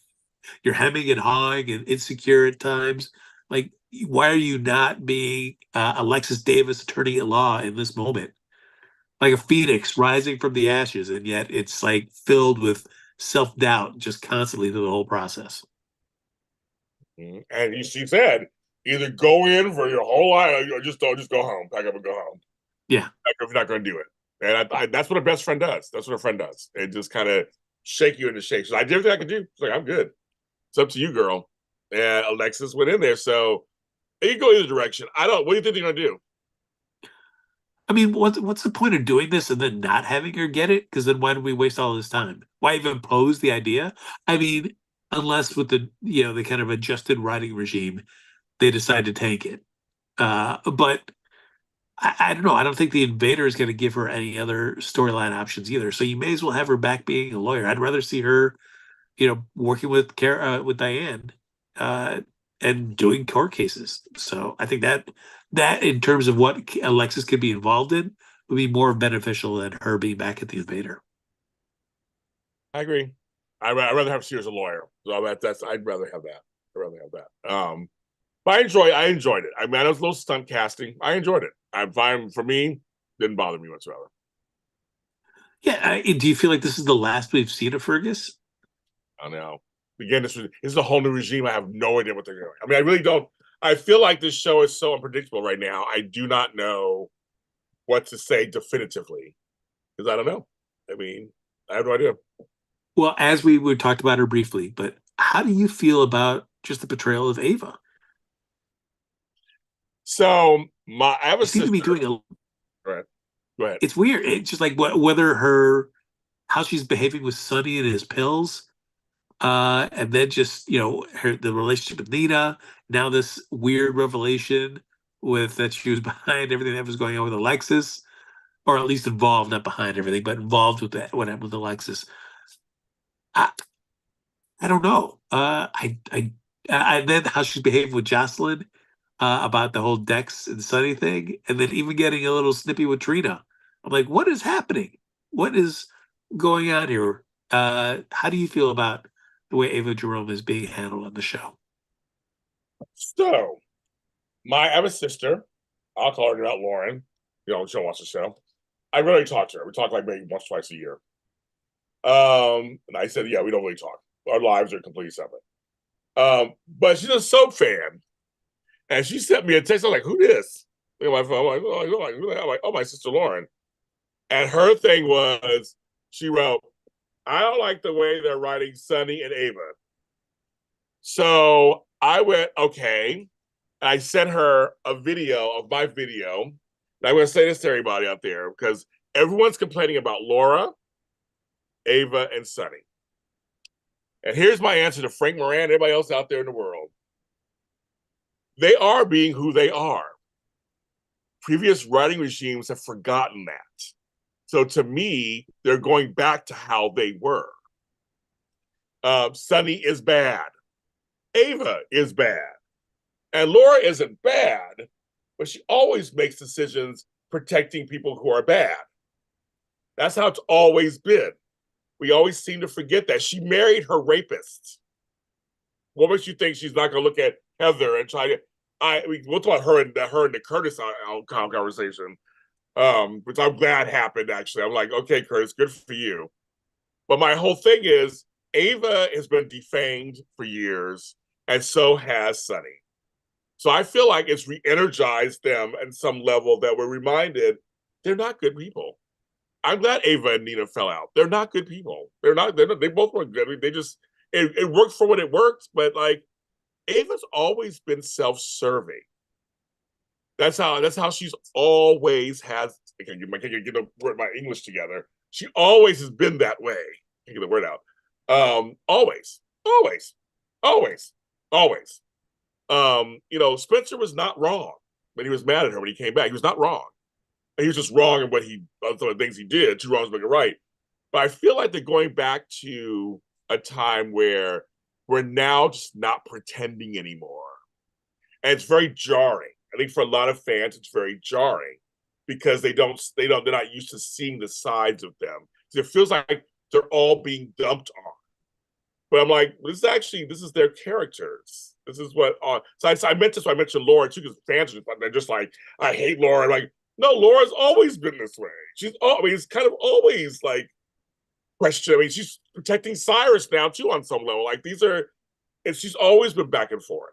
hemming and hawing and insecure at times. Like, why are you not being Alexis Davis, attorney at law, in this moment? Like a phoenix rising from the ashes, and yet it's like filled with self-doubt just constantly through the whole process. And she said, Either go in for your whole life or just go home, pack up and go home. Yeah. If you're not going to do it. And that's what a best friend does. That's what a friend does. It just kind of shake you into shape. So I did everything I could do. It's like, I'm good. It's up to you, girl. And Alexis went in there. So you can go either direction. What do you think they're going to do? I mean, what's the point of doing this and then not having her get it? Because then why do we waste all this time? Why even pose the idea? I mean, unless with the kind of adjusted writing regime, they decide to tank it. But I don't know. I don't think the invader is going to give her any other storyline options either. So you may as well have her back being a lawyer. I'd rather see her, working with Diane, uh, and doing court cases. So I think that in terms of what Alexis could be involved in would be more beneficial than her being back at the invader. I agree. I'd rather have Sears a lawyer. So I'd rather have that. I'd rather have that. But I enjoyed it. I mean, I was a little stunt casting. I enjoyed it. I'm fine for me. Didn't bother me whatsoever. Yeah. Do you feel like this is the last we've seen of Fergus? I know. Again, this is a whole new regime. I have no idea what they're doing. I mean, I really don't. I feel like this show is so unpredictable right now. I do not know what to say definitively because I don't know. I mean, I have no idea. Well, as we talked about her briefly, but how do you feel about just the portrayal of Ava? So I have a You seem to be sister. doing a. Go ahead. Go ahead. It's weird. It's just like whether how she's behaving with Sonny and his pills, and then just the relationship with Nina. Now this weird revelation with that she was behind everything that was going on with Alexis, or at least involved, not behind everything, but involved with that what happened with Alexis. I I don't know. And then how she's behaving with Jocelyn, about the whole Dex and Sunny thing, and then even getting a little snippy with Trina. I'm like, what is happening? What is going on here? How do you feel about the way Ava Jerome is being handled on the show? So I have a sister. I'll call her not Lauren. She'll watch the show. I rarely talk to her. We talk like maybe once, twice a year. And I said, yeah, we don't really talk. Our lives are completely separate. But she's a soap fan. And she sent me a text. I was like, who this? Look at my phone. I'm like, oh, my sister Lauren. And her thing was, she wrote, I don't like the way they're writing Sunny and Ava. So I went, okay. I sent her a video of my video. And I'm going to say this to everybody out there because everyone's complaining about Laura, Ava, and Sunny. And here's my answer to Frank Moran and everybody else out there in the world. They are being who they are. Previous writing regimes have forgotten that. So to me, they're going back to how they were. Sunny is bad. Ava is bad. And Laura isn't bad, but she always makes decisions protecting people who are bad. That's how it's always been. We always seem to forget that. She married her rapist. What makes you think she's not going to look at Heather and try to? We'll talk about her and the Curtis conversation, which I'm glad happened. Actually, I'm like, okay, Curtis, good for you. But my whole thing is, Ava has been defamed for years, and so has Sunny. So I feel like it's re-energized them at some level that we're reminded they're not good people. I'm glad Ava and Nina fell out. They're not good people. They both weren't good. They just it worked for what it worked, but like Ava's always been self-serving. That's how she's always has. I can't get my English together. She always has been that way. I can't get the word out. Always, always, always, always. Spencer was not wrong when he was mad at her when he came back. He was not wrong. He was just wrong in what some of the things he did. Two wrongs make a right. But I feel like they're going back to a time where we're now just not pretending anymore. And it's very jarring. I think for a lot of fans, it's very jarring because they're not used to seeing the sides of them. So it feels like they're all being dumped on. But I'm like, this is their characters. This is what. So I mentioned Laura too because fans are just like, I hate Laura. I'm like, no, Laura's always been this way. It's kind of always like question. I mean, she's protecting Cyrus now too on some level. Like she's always been back and forth.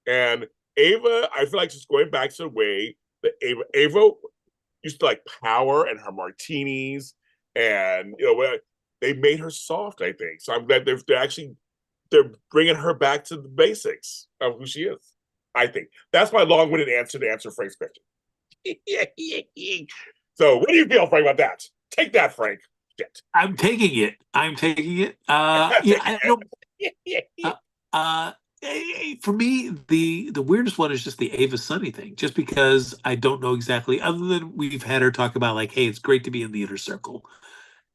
And Ava, I feel like she's going back to the way that Ava used to like power and her martinis, and they made her soft. I think so. I'm glad they're bringing her back to the basics of who she is. I think that's my long-winded answer to answer Frank's question. So, what do you feel, Frank, about that? Take that, Frank. Shit. I'm taking it. I'm taking it. Yeah, I don't. Uh, uh, for me, the weirdest one is just the Ava Sunny thing, just because I don't know exactly. Other than we've had her talk about like, hey, it's great to be in the inner circle.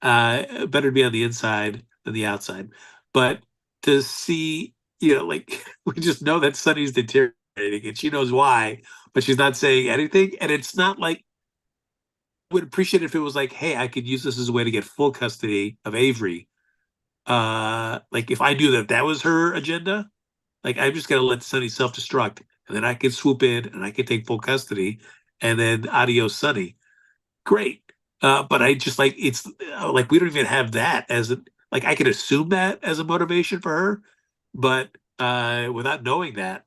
Better to be on the inside than the outside. But to see, like we just know that Sunny's deteriorating, and she knows why, but she's not saying anything. And it's not like would appreciate it if it was like, hey, I could use this as a way to get full custody of Avery. Like if I knew that that was her agenda, like I'm just gonna let Sunny self-destruct, and then I can swoop in and I can take full custody, and then adios, Sunny. Great. But I just like it's like we don't even have that as a like I could assume that as a motivation for her, but without knowing that,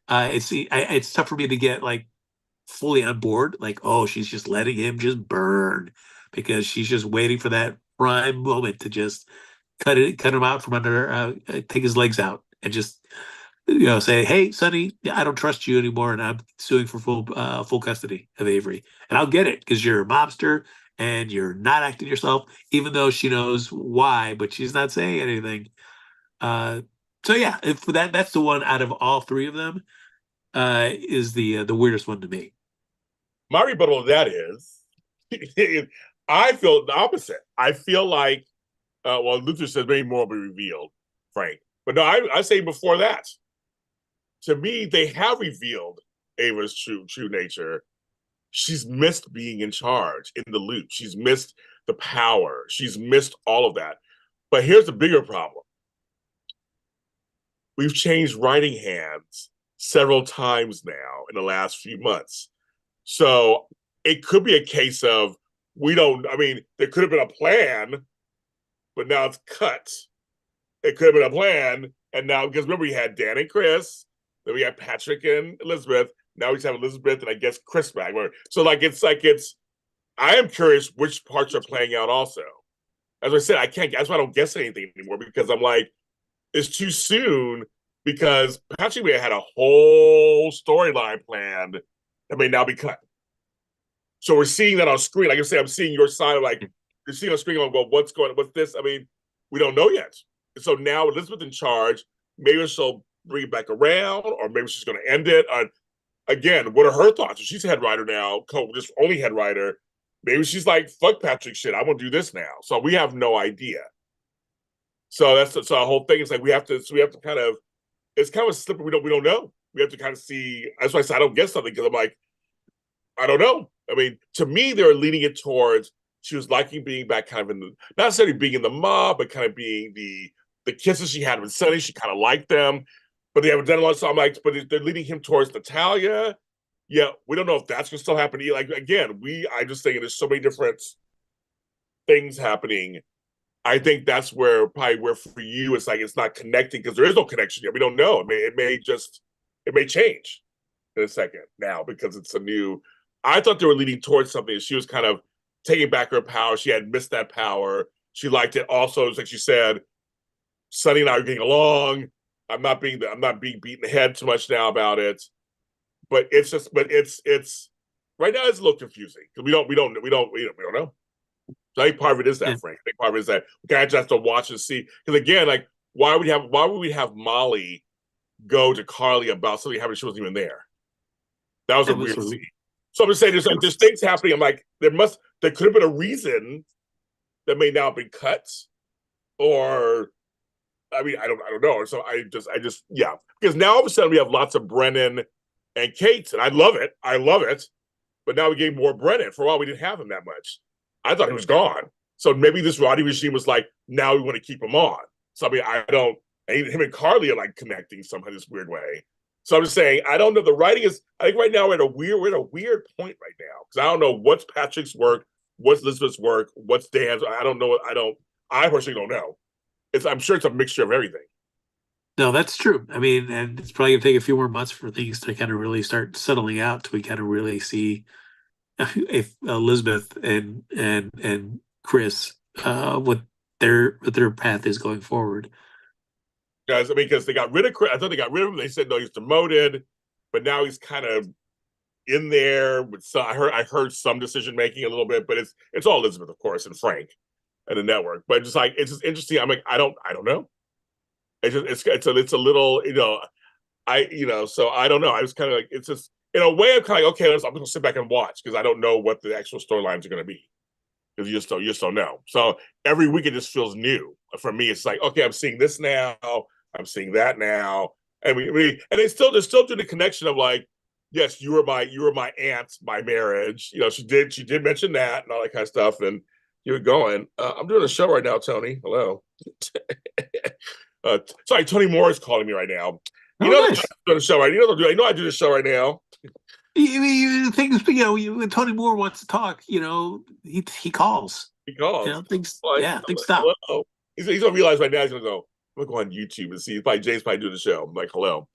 it's tough for me to get like fully on board. Like, oh, she's just letting him just burn because she's just waiting for that prime moment to just cut him out from under, take his legs out, and just say, "Hey, Sonny, I don't trust you anymore, and I'm suing for full custody of Avery, and I'll get it because you're a mobster and you're not acting yourself, even though she knows why, but she's not saying anything." Uh, so yeah, if that's the one out of all three of them, is the weirdest one to me. My rebuttal to that is, I feel the opposite. I feel like, well, Luther says maybe more will be revealed, Frank. But no, I say before that. To me, they have revealed Ava's true nature. She's missed being in charge in the loop. She's missed the power. She's missed all of that. But here's the bigger problem. We've changed writing hands several times now in the last few months. So it could be a case of I mean, there could have been a plan, but now it's cut. It could have been a plan. And now, because remember, we had Dan and Chris, then we had Patrick and Elizabeth. Now we just have Elizabeth and I guess Chris back. So I am curious which parts are playing out also. As I said, that's why I don't guess anything anymore because I'm like, it's too soon because Patrick may have had a whole storyline planned that may now be cut. So we're seeing that on screen. Like I say, I'm seeing your side of like, you're seeing on screen, well, what's this? I mean, we don't know yet. So now Elizabeth in charge, maybe she'll bring it back around, or maybe she's going to end it. Again, what are her thoughts? She's head writer now, just only head writer. Maybe she's like, fuck Patrick shit. I want to do this now. So we have no idea. So that's the whole thing. It's like we have to kind of, it's kind of a slippery. We don't know. We have to kind of see. That's why I said I don't guess something because I'm like, I don't know. I mean, to me, they're leaning it towards she was liking being back kind of in the, not necessarily being in the mob, but kind of being the kisses she had with Sunny. She kind of liked them, but they haven't done a lot. So I'm like, but they're leading him towards Natalia. Yeah, we don't know if that's going to still happen. Like, again, I just think there's so many different things happening. I think that's where for you, it's like, it's not connecting because there is no connection yet. We don't know. It may change in a second now because it's a new, I thought they were leading towards something. She was kind of taking back her power. She had missed that power. She liked it. Also, it's like she said, Sunny and I are getting along. I'm not being beaten in the head too much now about it. But it's right now it's a little confusing because we don't know. So I think part of it is that, Frank. I think part of it is that we kind of just have to watch and see. Because again, like why would we have Molly go to Carly about something happening? She wasn't even there. That was a weird scene. So I'm just saying there's things happening. I'm like, there could have been a reason that may now have been cut. Or I mean, I don't know. So I just yeah. Because now all of a sudden we have lots of Brennan and Kate, and I love it. But now we gave more Brennan. For a while we didn't have him that much. I thought he was gone. So maybe this Roddy regime was like, now we want to keep him on. So I mean, him and Carly are like connecting somehow this weird way. So I'm just saying, I don't know. The writing is, I think right now we're at a weird point right now. Because I don't know what's Patrick's work, what's Elizabeth's work, what's Dan's. I don't know. I personally don't know. I'm sure it's a mixture of everything. No, that's true. I mean, and it's probably gonna take a few more months for things to kind of really start settling out till we kind of really see if Elizabeth and Chris what their path is going forward. Guys, I mean, because they got rid of Chris. I thought they got rid of him. They said no, he's demoted, but now he's kind of in there. With some, I heard some decision making a little bit, but it's all Elizabeth, of course, and Frank and the network. But just like it's just interesting. I'm like, I don't know. It's a little, so I don't know. I was kind of like, it's just in a way, I'm kind of like, okay, I'm gonna sit back and watch because I don't know what the actual storylines are going to be because you just don't know. So every week it just feels new for me. It's like, okay, I'm seeing this now, I'm seeing that now, and and they're still doing the connection of like, yes, you were my aunt, my marriage. She did mention that and all that kind of stuff, and you're going. I'm doing a show right now, Tony. Hello. Sorry, Tony Moore is calling me right now. You Oh, know, nice. I'm doing a show right. You know, I do the show right now. Things, when Tony Moore wants to talk, he calls. Because Things, like, yeah, things stop. hello. He's gonna realize right now. He's gonna go. I'm gonna go on YouTube and see. Probably James probably do the show. I'm like, hello.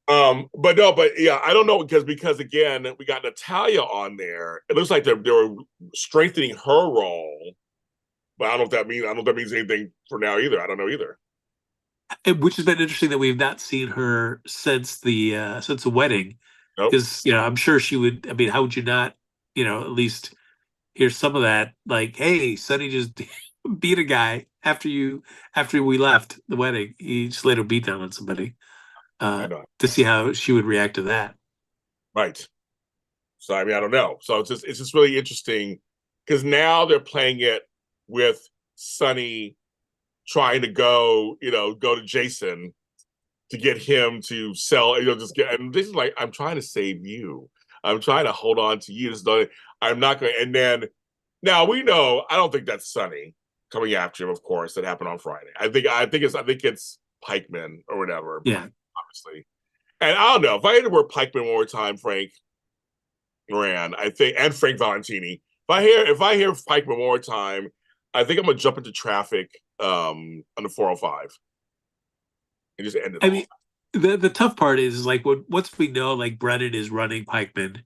But no, but yeah, I don't know because again, we got Natalia on there. It looks like they were strengthening her role, but I don't know if that means anything for now either. I don't know either. Which has been interesting that we've not seen her since the wedding, Nope. because I'm sure she would. I mean, how would you not, at least hear some of that? Like, hey, Sonny just beat a guy after we left the wedding. He just laid a beat down on somebody. I know. To see how she would react to that. Right. So I mean, I don't know. So it's just really interesting because now they're playing it with Sonny trying to go to Jason to get him to sell, just get, and this is like, I'm trying to save you. I'm trying to hold on to you. I'm not going to, and then now we know, I don't think that's Sonny coming after him, of course, that happened on Friday. I think it's Pikeman or whatever, Yeah. obviously. And I don't know, if I had the word Pikeman one more time, Frank Moran, I think, and Frank Valentini, if I hear Pikeman one more time, I think I'm gonna jump into traffic on the 405 and just end it I all. mean, the tough part is like once we know like Brennan is running Pikeman,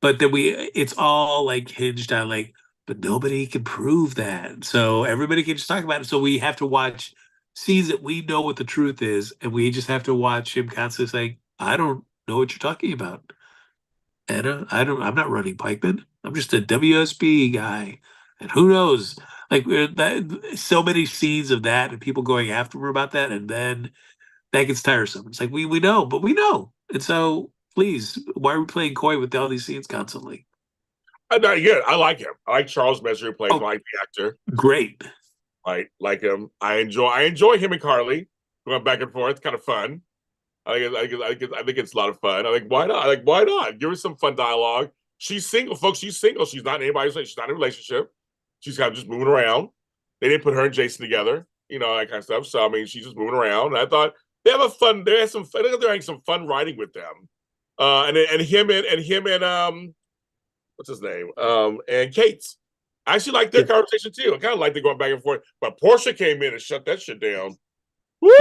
but then it's all like hinged on like, but nobody can prove that. So everybody can just talk about it. So we have to watch scenes that we know what the truth is, and we just have to watch him constantly saying, I don't know what you're talking about. Anna, I'm not running Pikeman. I'm just a WSB guy. And who knows? Like so many scenes of that and people going after him about that, and then that gets tiresome. It's like we know, but we know. And so please, why are we playing coy with all these scenes constantly? Yeah, I like him. I like Charles Messer who plays Oh, like the actor. great. Like him. I enjoy him and Carly going back and forth. Kind of fun. I think it's a lot of fun. I think why not? Why not? Give her some fun dialogue. She's single, folks. She's single. She's not anybody. She's not in a relationship. She's kind of just moving around. They didn't put her and Jason together, that kind of stuff. So I mean, she's just moving around. And I thought they have a fun. They had some fun. They're having some fun writing with them. And him and what's his name? And Kate's. I actually like their conversation too. I kind of like them going back and forth. But Portia came in and shut that shit down. Woo!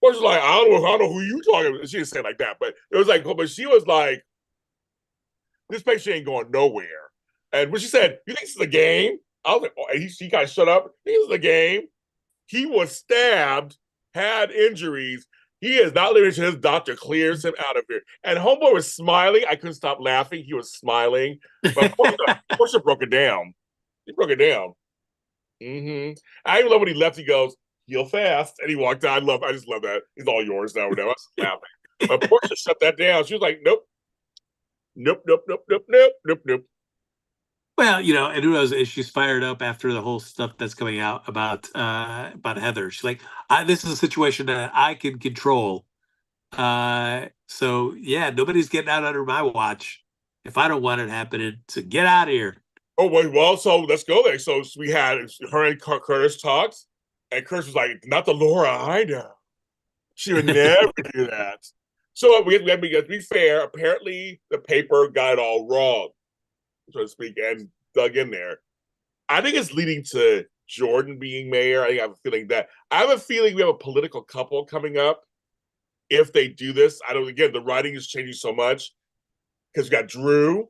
Was like, I don't know who you talking about. She didn't say it like that, but it was like, but she was like, this picture ain't going nowhere. And when she said, you think this is a game? I was like, oh, and he kind of shut up. This is a game. He was stabbed, had injuries. He is not living until his doctor clears him out of here. And Homeboy was smiling. I couldn't stop laughing. He was smiling. But Portia broke it down. He broke it down. Mm-hmm. I even love when he left. He goes, heal fast, and he walked out. I just love that. He's all yours now. I was laughing. But Portia shut that down. She was like, nope, nope, nope, nope, nope, nope, nope, nope. Well, and who knows if she's fired up after the whole stuff that's coming out about Heather. She's like, this is a situation that I can control. So yeah, nobody's getting out under my watch if I don't want it happening. So get out of here. Oh well, so let's go there. So we had her and Curtis talked, and Curtis was like, "Not the Laura I know. She would never do that." So we have to be fair. Apparently, the paper got it all wrong, so to speak, and dug in there. I think it's leading to Jordan being mayor. I have a feeling that I have a feeling we have a political couple coming up. If they do this, I don't. Again, the writing is changing so much because you got Drew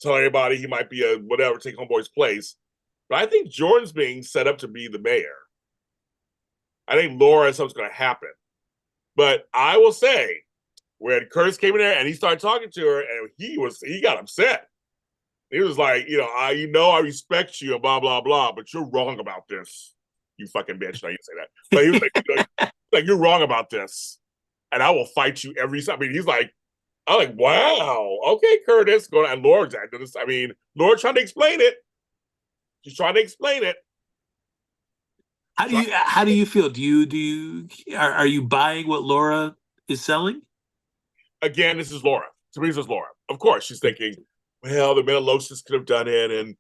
telling everybody he might be a whatever, take homeboy's place. But I think Jordan's being set up to be the mayor. I think Laura something's going to happen. But I will say, when Curtis came in there and he started talking to her, and he got upset. He was like, I respect you and blah blah blah, but you're wrong about this. You fucking bitch. No, you didn't say that, but he was like, you're wrong about this, and I will fight you every time. I mean, he's like, I'm like, wow, okay, Curtis. Going and Laura's acting this. I mean, Laura trying to explain it. She's trying to explain it. How do you feel? Are you buying what Laura is selling? Again, this is Laura. To me, this is Laura. Of course, she's thinking, well, the Meneloses could have done it, and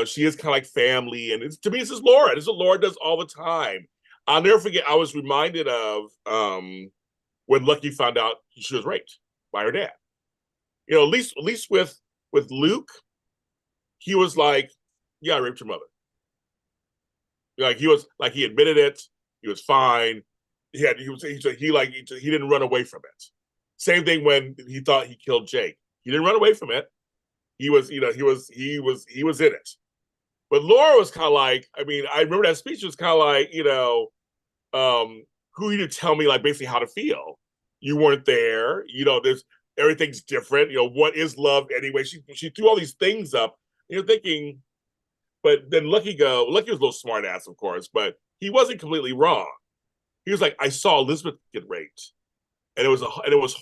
she is kind of like family. And to me, this is Laura. This is what Laura does all the time. I'll never forget. I was reminded of when Lucky found out she was raped by her dad. At least with Luke, he was like, "Yeah, I raped your mother." Like he admitted it. He was fine. He didn't run away from it. Same thing when he thought he killed Jake. He didn't run away from it. He was in it. But Laura was kind of like, I mean, I remember that speech was kind of like, who are you to tell me like basically how to feel? You weren't there. There's everything's different. What is love anyway? She threw all these things up. You're thinking, but then Lucky was a little smart ass, of course, but he wasn't completely wrong. He was like, I saw Elizabeth get raped, and it was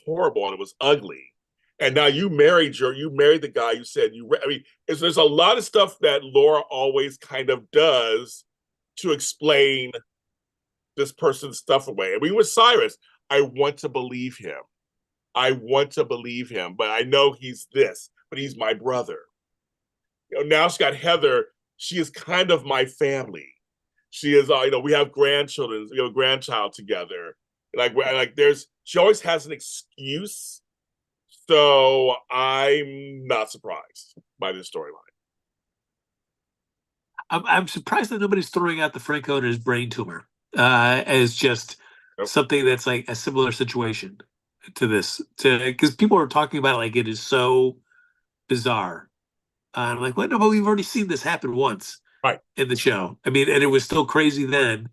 horrible and it was ugly. And now you married the guy you said you. I mean, there's a lot of stuff that Laura always kind of does to explain this person's stuff away. I mean, with Cyrus, I want to believe him. But I know he's this, but he's my brother. Now she got Heather. She is kind of my family. She is, we have grandchildren, grandchild together. She always has an excuse. So I'm not surprised by this storyline. I'm surprised that nobody's throwing out the Franco and his brain tumor as just something that's like a similar situation to this. Because people are talking about it like it is so bizarre. I'm like, well, no, but we've already seen this happen once, right, in the show. I mean, and it was still crazy then,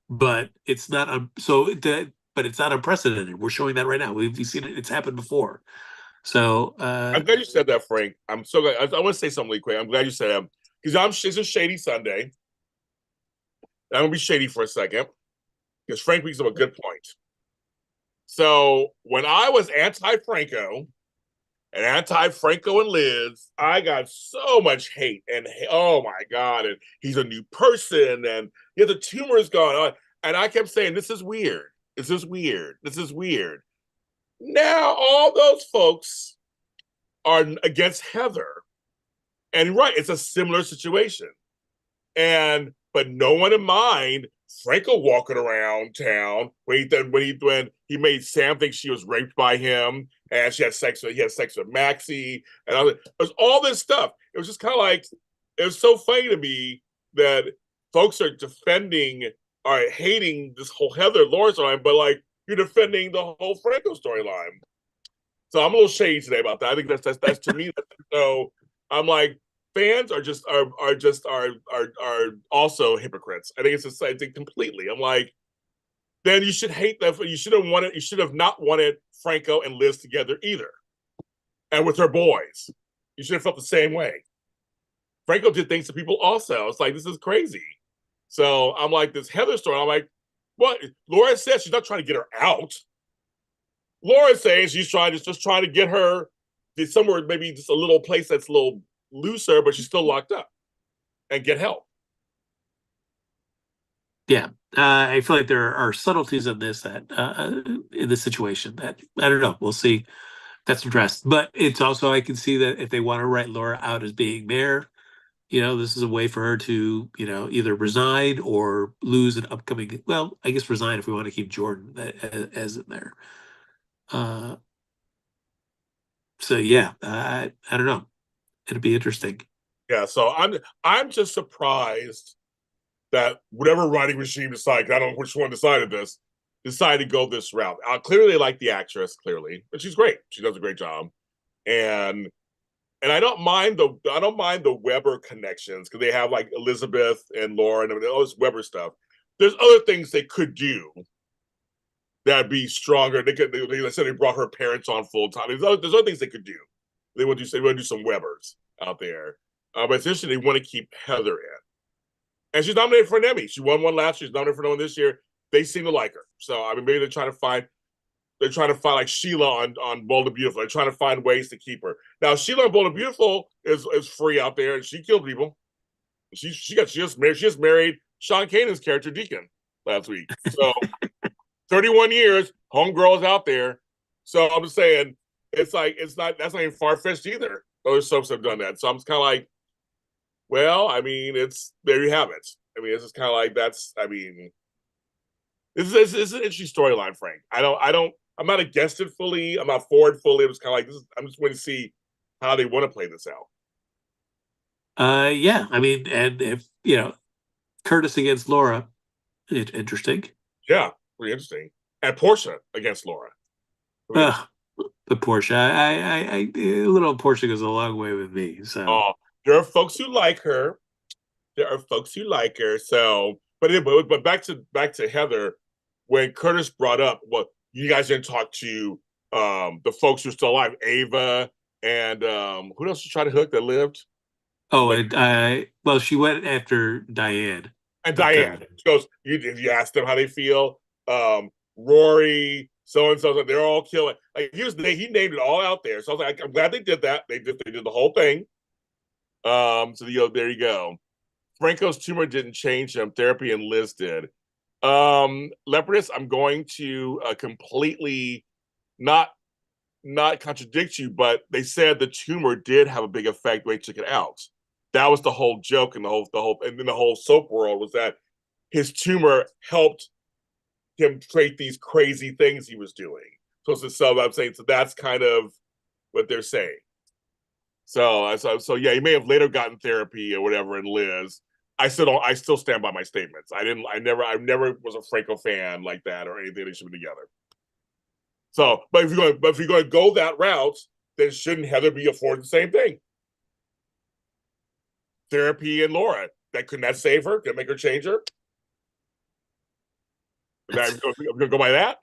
but it's not. But it's not unprecedented. We're showing that right now. We've seen it. It's happened before. So I'm glad you said that, Frank. I'm so glad. I want to say something really quick. I'm glad you said that because it's a shady Sunday. I'm gonna be shady for a second because Frank brings up a good point. So when I was anti-Franco and anti-Franco and Liz, I got so much hate and oh my god, and he's a new person and the tumor is gone, and I kept saying this is weird. This is weird. This is weird. Now all those folks are against Heather. And right, it's a similar situation. But no one in mind Franco walking around town when he made Sam think she was raped by him and he had sex with Maxie and there's all this stuff. It was just kind of like it was so funny to me that folks are defending or hating this whole Heather Laura storyline, but like you're defending the whole Franco storyline. So I'm a little shady today about that. I think that's to me. So I'm like, fans are also hypocrites. I think it's the same thing completely. I'm like, then you should hate that. You should have not wanted Franco and Liz together either, and with her boys. You should have felt the same way. Franco did things to people also. It's like this is crazy. So I'm like this Heather story. I'm like, what? Laura says she's not trying to get her out. Laura's saying she's just trying to get her to somewhere, maybe just a little place that's a little looser, but she's still locked up and get help. Yeah, I feel like there are subtleties in this in this situation that I don't know. We'll see. That's addressed, but it's also I can see that if they want to write Laura out as being mayor, this is a way for her to either resign or lose an upcoming. Well, I guess resign if we want to keep Jordan as in there. So yeah, I don't know. It'll be interesting. Yeah, so I'm just surprised that whatever writing regime decided, I don't know which one decided this, decided to go this route. Clearly, they like the actress, clearly, but she's great. She does a great job, and I don't mind the Weber connections because they have like Elizabeth and Lauren and all this Weber stuff. There's other things they could do that'd be stronger. They said they brought her parents on full time. There's other things they could do. They want to do some Webers out there. But it's interesting they want to keep Heather in. And she's nominated for an Emmy. She won one last year. She's nominated for one this year. They seem to like her. So I mean, maybe they're trying to find like Sheila on Bold and Beautiful. They're trying to find ways to keep her. Now Sheila on Bold and Beautiful is free out there, and she killed people. She just married Sean Kanan's character Deacon last week. So 31 years, homegirl is out there. So I'm just saying, that's not even far fetched either. Other soaps have done that. So I'm just kind of like, well, I mean, it's there you have it. I mean, it's just kind of like that's. I mean, this is an interesting storyline, Frank. I'm not against it fully. I'm not for it fully. It was kind of like I'm just waiting to see how they want to play this out. Yeah, I mean, and if Curtis against Laura, interesting. Yeah, pretty interesting. And Portia against Laura. Uh, the Portia, a little Portia goes a long way with me. So, oh, there are folks who like her. There are folks who like her. So, but back to Heather. When Curtis brought up, well, you guys didn't talk to the folks who are still alive, Ava and who else you trying to hook that lived? oh, and well, she went after Diane. And But, Diane. She goes, you asked them how they feel. Rory, so and so, they're all killing. Like he named it all out there. So I was like, I'm glad they did that. They did the whole thing. So there you go. Franco's tumor didn't change him. Therapy and Liz did. Leopardess, I'm going to completely not contradict you, but they said the tumor did have a big effect when they took it out. That was the whole joke, and the whole soap world was that his tumor helped him create these crazy things he was doing. So I'm saying, so that's kind of what they're saying. So yeah, he may have later gotten therapy or whatever. And Liz, I still stand by my statements. I never was a Franco fan like that or anything. They should be together. So, but if you're going to go that route, then shouldn't Heather be afforded the same thing? Therapy and Laura, couldn't that save her? Could make her change her? I'm going to go by that.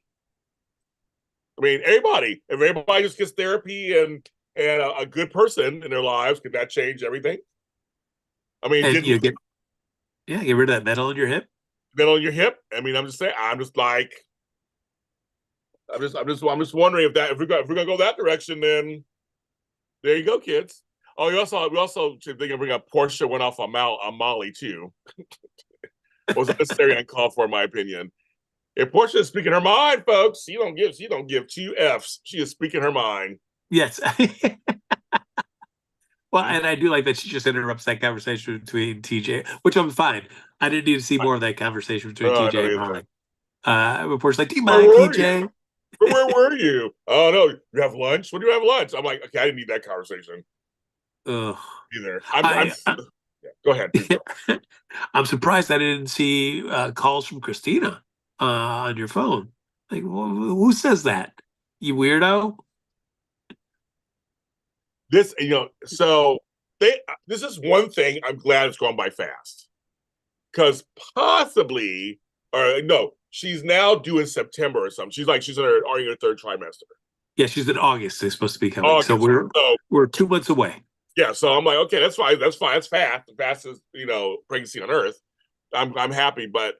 I mean, if everybody just gets therapy and a good person in their lives, could that change everything? I mean, get rid of that metal in your hip. Metal in your hip. I mean, I'm just saying. I'm just wondering if we're gonna go that direction, then there you go, kids. Oh, we also should think of bring up Portia went off on Molly too. Was necessary and called for, in my opinion. If Portia is speaking her mind, folks, she don't give two F's. She is speaking her mind. Yes. Well, and I do like that she just interrupts that conversation between TJ, which I'm fine. I didn't need to see more of that conversation between TJ and Molly. Of course, like, do you mind, TJ? Where were you? Oh no, you have lunch? When do you have lunch? I'm like, okay, I didn't need that conversation. Ugh. Either. Go ahead. Go. I'm surprised I didn't see calls from Christina on your phone. Like, who says that? You weirdo. This is one thing I'm glad it's gone by fast. Because possibly, or no, she's now due in September or something. She's in her third trimester. Yeah, she's in August. They're supposed to be coming. August. So we're 2 months away. Yeah, so I'm like, okay, that's fine. That's fast. The fastest, pregnancy on earth. I'm happy, but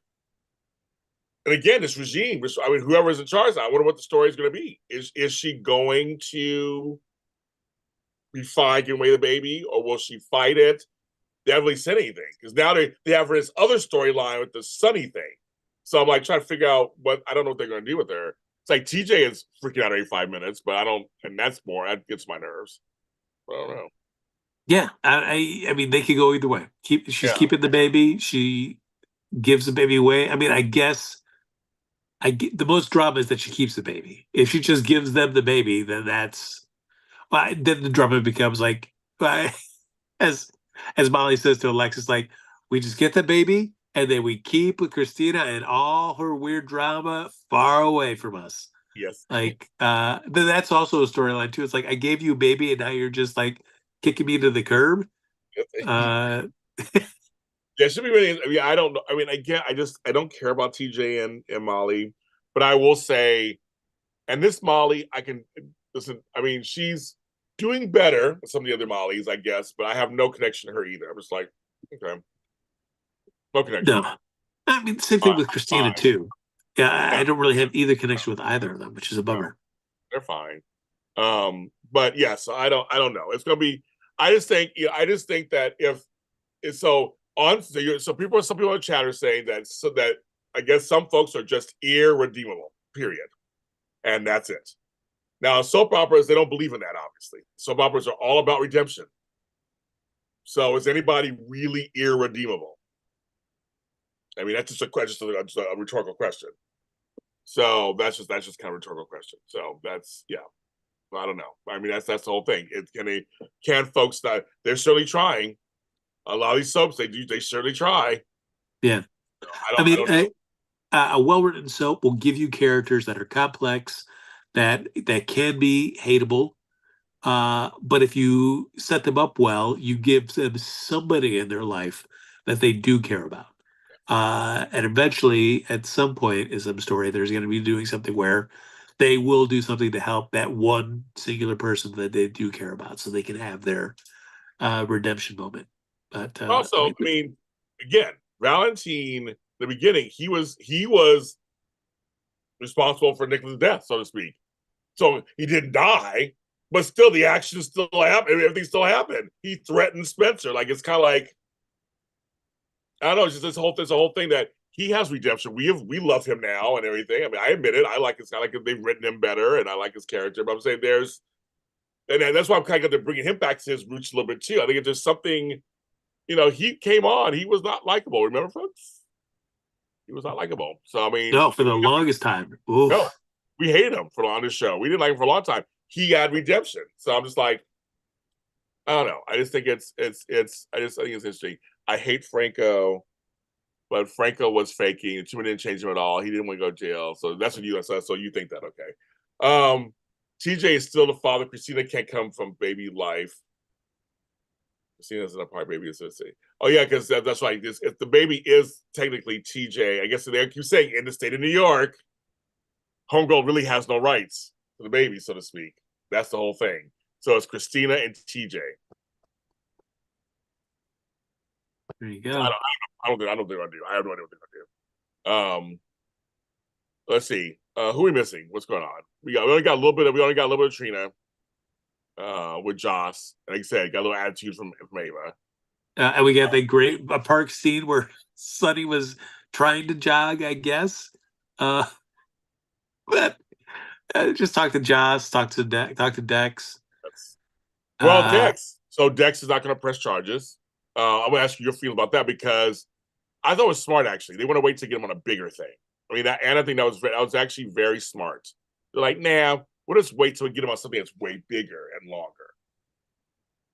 and again, this regime, I mean, whoever's in charge, I wonder what the story is going to be. Is she going to be fine giving away the baby, or will she fight it? They haven't really said anything because now they have this other storyline with the Sunny thing. So I'm like trying to figure out I don't know what they're going to do with her. It's like TJ is freaking out every 5 minutes, but that gets my nerves. I don't know. Yeah, I mean, they could go either way. She's keeping the baby. She gives the baby away. I mean, I guess the most drama is that she keeps the baby. If she just gives them the baby, then then the drama becomes like, as Molly says to Alexis, like, we just get the baby and then we keep with Christina and all her weird drama far away from us. Yes. Like, that's also a storyline too. It's like I gave you a baby, and now you're just like kicking me to the curb. Uh, Yeah, it should be really. I mean, I don't know. I mean, again, I don't care about TJ and Molly, but I will say, and this Molly, I can listen. I mean, she's doing better than some of the other Mollys, I guess, but I have no connection to her either. I'm just like, okay, no connection. no, I mean, same thing Fine, with Christina fine. too. Yeah, Yeah, I don't really have either connection with either of them, which is a no, bummer. they're fine. But yes, I don't know. It's gonna be. I just think, I just think that if so on, so people, some people in the chat are saying that, so that I guess some folks are just irredeemable. Period, and that's it. Now, soap operas, they don't believe in that. Obviously, soap operas are all about redemption. So, is anybody really irredeemable? I mean, that's just a question, just a rhetorical question. So that's just kind of a rhetorical question. So that's, yeah. I don't know. I mean, that's the whole thing. Can folks that they're certainly trying. A lot of these soaps, they surely try. Yeah, I I mean, don't know. a well-written soap will give you characters that are complex, that can be hateable. But if you set them up well, you give them somebody in their life that they do care about. And eventually, at some point in some story, there's going to be doing something where they will do something to help that one singular person that they do care about, so they can have their redemption moment. But I Also, mean, I mean, again, Valentine, the beginning, he was responsible for Nicholas' death, so to speak. So he didn't die, but still the action still happened. Everything still happened. He threatened Spencer. Like, it's kind of like, I don't know. It's just this whole thing that he has redemption. We love him now and everything. I mean, I admit it. I like his, I like they've written him better, and I like his character. But I'm saying there's, and that's why I'm kind of going to bringing him back to his roots a little bit too. I think it's just something. He came on. He was not likable. Remember, folks? He was not likable. So I mean, no, for the longest time, no, oof. we hated him on this show. We didn't like him for a long time. He had redemption. So I'm just like, I don't know. I just think I think it's interesting. I hate Franco, but Franco was faking. The didn't change him at all. He didn't want to go to jail. So that's what you so you think that, okay. TJ is still the father. Christina can't come from baby life. Christina's not part baby associate. Oh yeah, because that's right. If the baby is technically TJ, I guess they keep saying in the state of New York, homegirl really has no rights to the baby, so to speak. That's the whole thing. So it's Christina and TJ. There you So go. I don't think I do. I have no idea what they're gonna do. Let's see. Who are we missing? What's going on? We only got a little bit of Trina with Joss. And like I said, got a little attitude from Ava. And we got that great park scene where Sonny was trying to jog, I guess. Uh, but just talk to Joss, talk to Dex. That's, well, Uh, Dex. So Dex is not going to press charges. I'm going to ask you your feeling about that because I thought it was smart. Actually, they want to wait to get him on a bigger thing. I mean, and I think that was actually very smart. They're like, nah, we'll just wait till we get him on something that's way bigger and longer.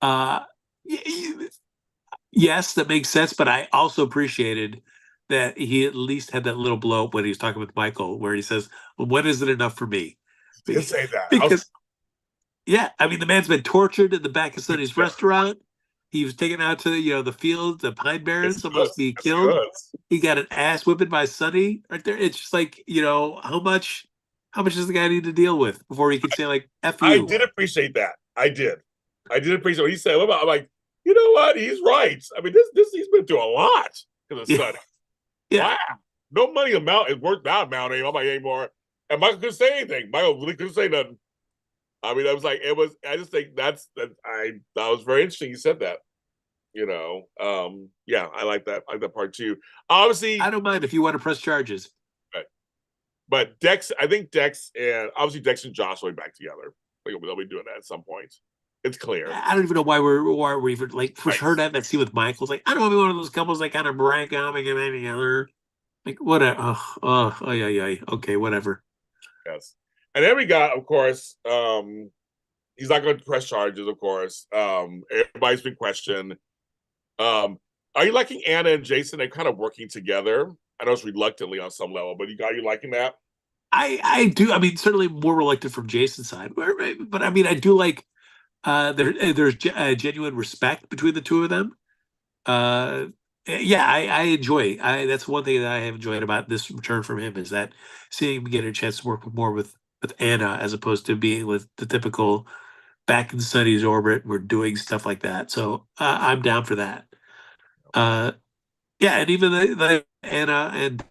uh, yes, that makes sense. But I also appreciated that he at least had that little blow up when he was talking with Michael, where he says, well, "When is it enough for me?" He did say that. Because yeah, I mean, the man's been tortured in the back of Sonny's restaurant. He was taken out to the field, the Pine Yes, Barrens, he almost was. be Yes, he killed. was. He got an ass whipping by Sonny right there. It's just like, how much does the guy need to deal with before he can say like "F I you"? did appreciate that. I did. I did appreciate what he said. I'm like, you know what? He's right. I mean, this he's been through a lot to the Yeah, son. yeah, Wow. No money amount is worth that amount I'm like anymore. And Michael couldn't say anything. Michael really couldn't say nothing. I mean, I was like, I just think that was very interesting. You said that. Yeah, I like that. I like that part too. I Obviously, don't mind if you want to press charges. but Dex, I think Dex and obviously Dex and Josh will be back together. Like, they'll be doing that at some point. It's clear. I don't even know why we're even like for Right. her to have that scene with Michael's like I don't want to be one of those couples that kind of rank on and any other like whatever. Oh yeah yeah okay whatever. Yes. And then we got, of course, he's not going to press charges, of course. Everybody's been questioned. Um, Are you liking Anna and Jason? They're kind of working together. I know it's reluctantly on some level, but are you liking that? I do. I mean, certainly more reluctant from Jason's side, but I mean, I do like there's genuine respect between the two of them. Uh, yeah, I enjoy. I That's one thing that I have enjoyed about this return from him is that seeing him get a chance to work more with Anna as opposed to being with the typical back in Sunny's orbit. We're doing stuff like that, so I'm down for that. Uh, yeah, and even the Anna and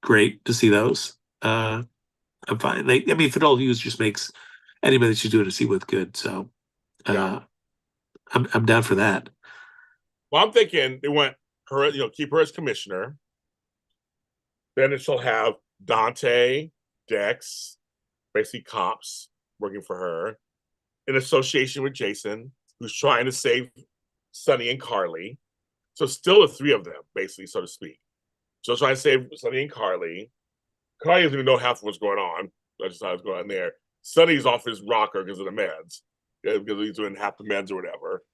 great to see those. I'm fine. I mean, Fidel Hughes just makes anybody that she's doing a scene with good. So Yeah. uh, I'm down for that. Well, I'm thinking they want her, keep her as commissioner. Then she'll have Dante, Dex, basically cops working for her in association with Jason, who's trying to save Sonny and Carly. So still the three of them, basically, so to speak. So trying to save Sonny and Carly. Carly doesn't even know half of what's going on. That's just how it's going on there. Sonny's off his rocker because of the meds, because he's doing half the meds or whatever.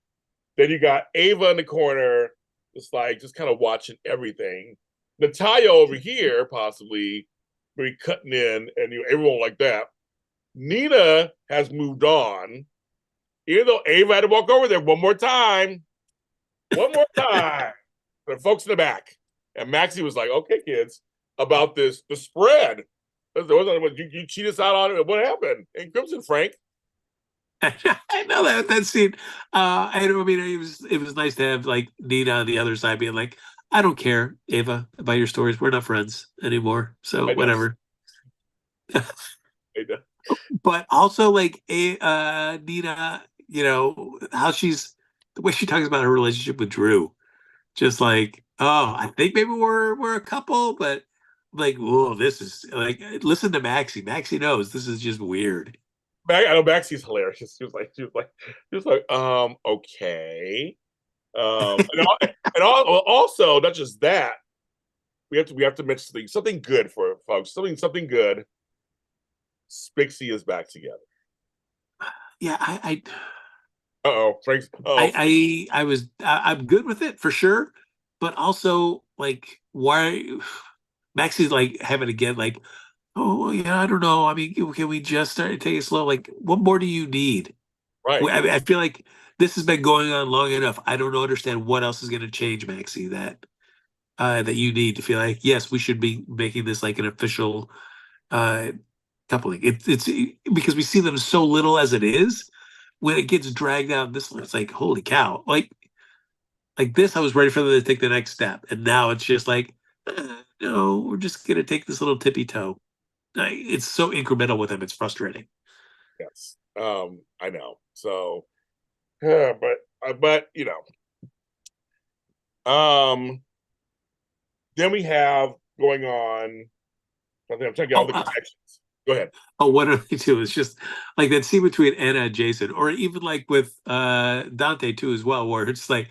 Then you got Ava in the corner, just kind of watching everything. Natalia over here, possibly, maybe cutting in, and everyone like that. Nina has moved on, even though Ava had to walk over there one more time. One more time. The folks in the back. And Maxie was like, okay, kids, about the spread. You cheat us out on it. What happened? And Crimson Frank. I know that scene. I mean, it was nice to have like Nina on the other side being like, I don't care, Ava, about your stories. We're not friends anymore, so I know. whatever. I know. But also like Nina, how the way she talks about her relationship with Drew, just like, oh, I think maybe we're a couple, but like, oh, this is like, listen to Maxie. Maxie knows this is just weird. I know Maxie's hilarious. Okay. Also, not just that, we have to mention something good for folks. Something good. Spixie is back together. Yeah, Uh-oh, Frank's. Oh, I'm good with it for sure, but also like why Maxie's like having again like, oh well, yeah, I don't know. I mean, can we just start to take it slow? Like, what more do you need? right. I feel like this has been going on long enough. I don't understand what else is going to change, Maxie, that you need to feel like yes, we should be making this like an official uh coupling. It's because we see them so little as it is. When it gets dragged out this it's like holy cow, like this I was ready for them to take the next step, and now it's just like no, we're just gonna take this little tippy toe. It's so incremental with them, it's frustrating. Yes. I know. So, but then we have going on. I'm trying to get all oh the uh, connections. Go ahead. oh, what do they do? It's just like that scene between Anna and Jason, or even like with Dante too as well, where it's like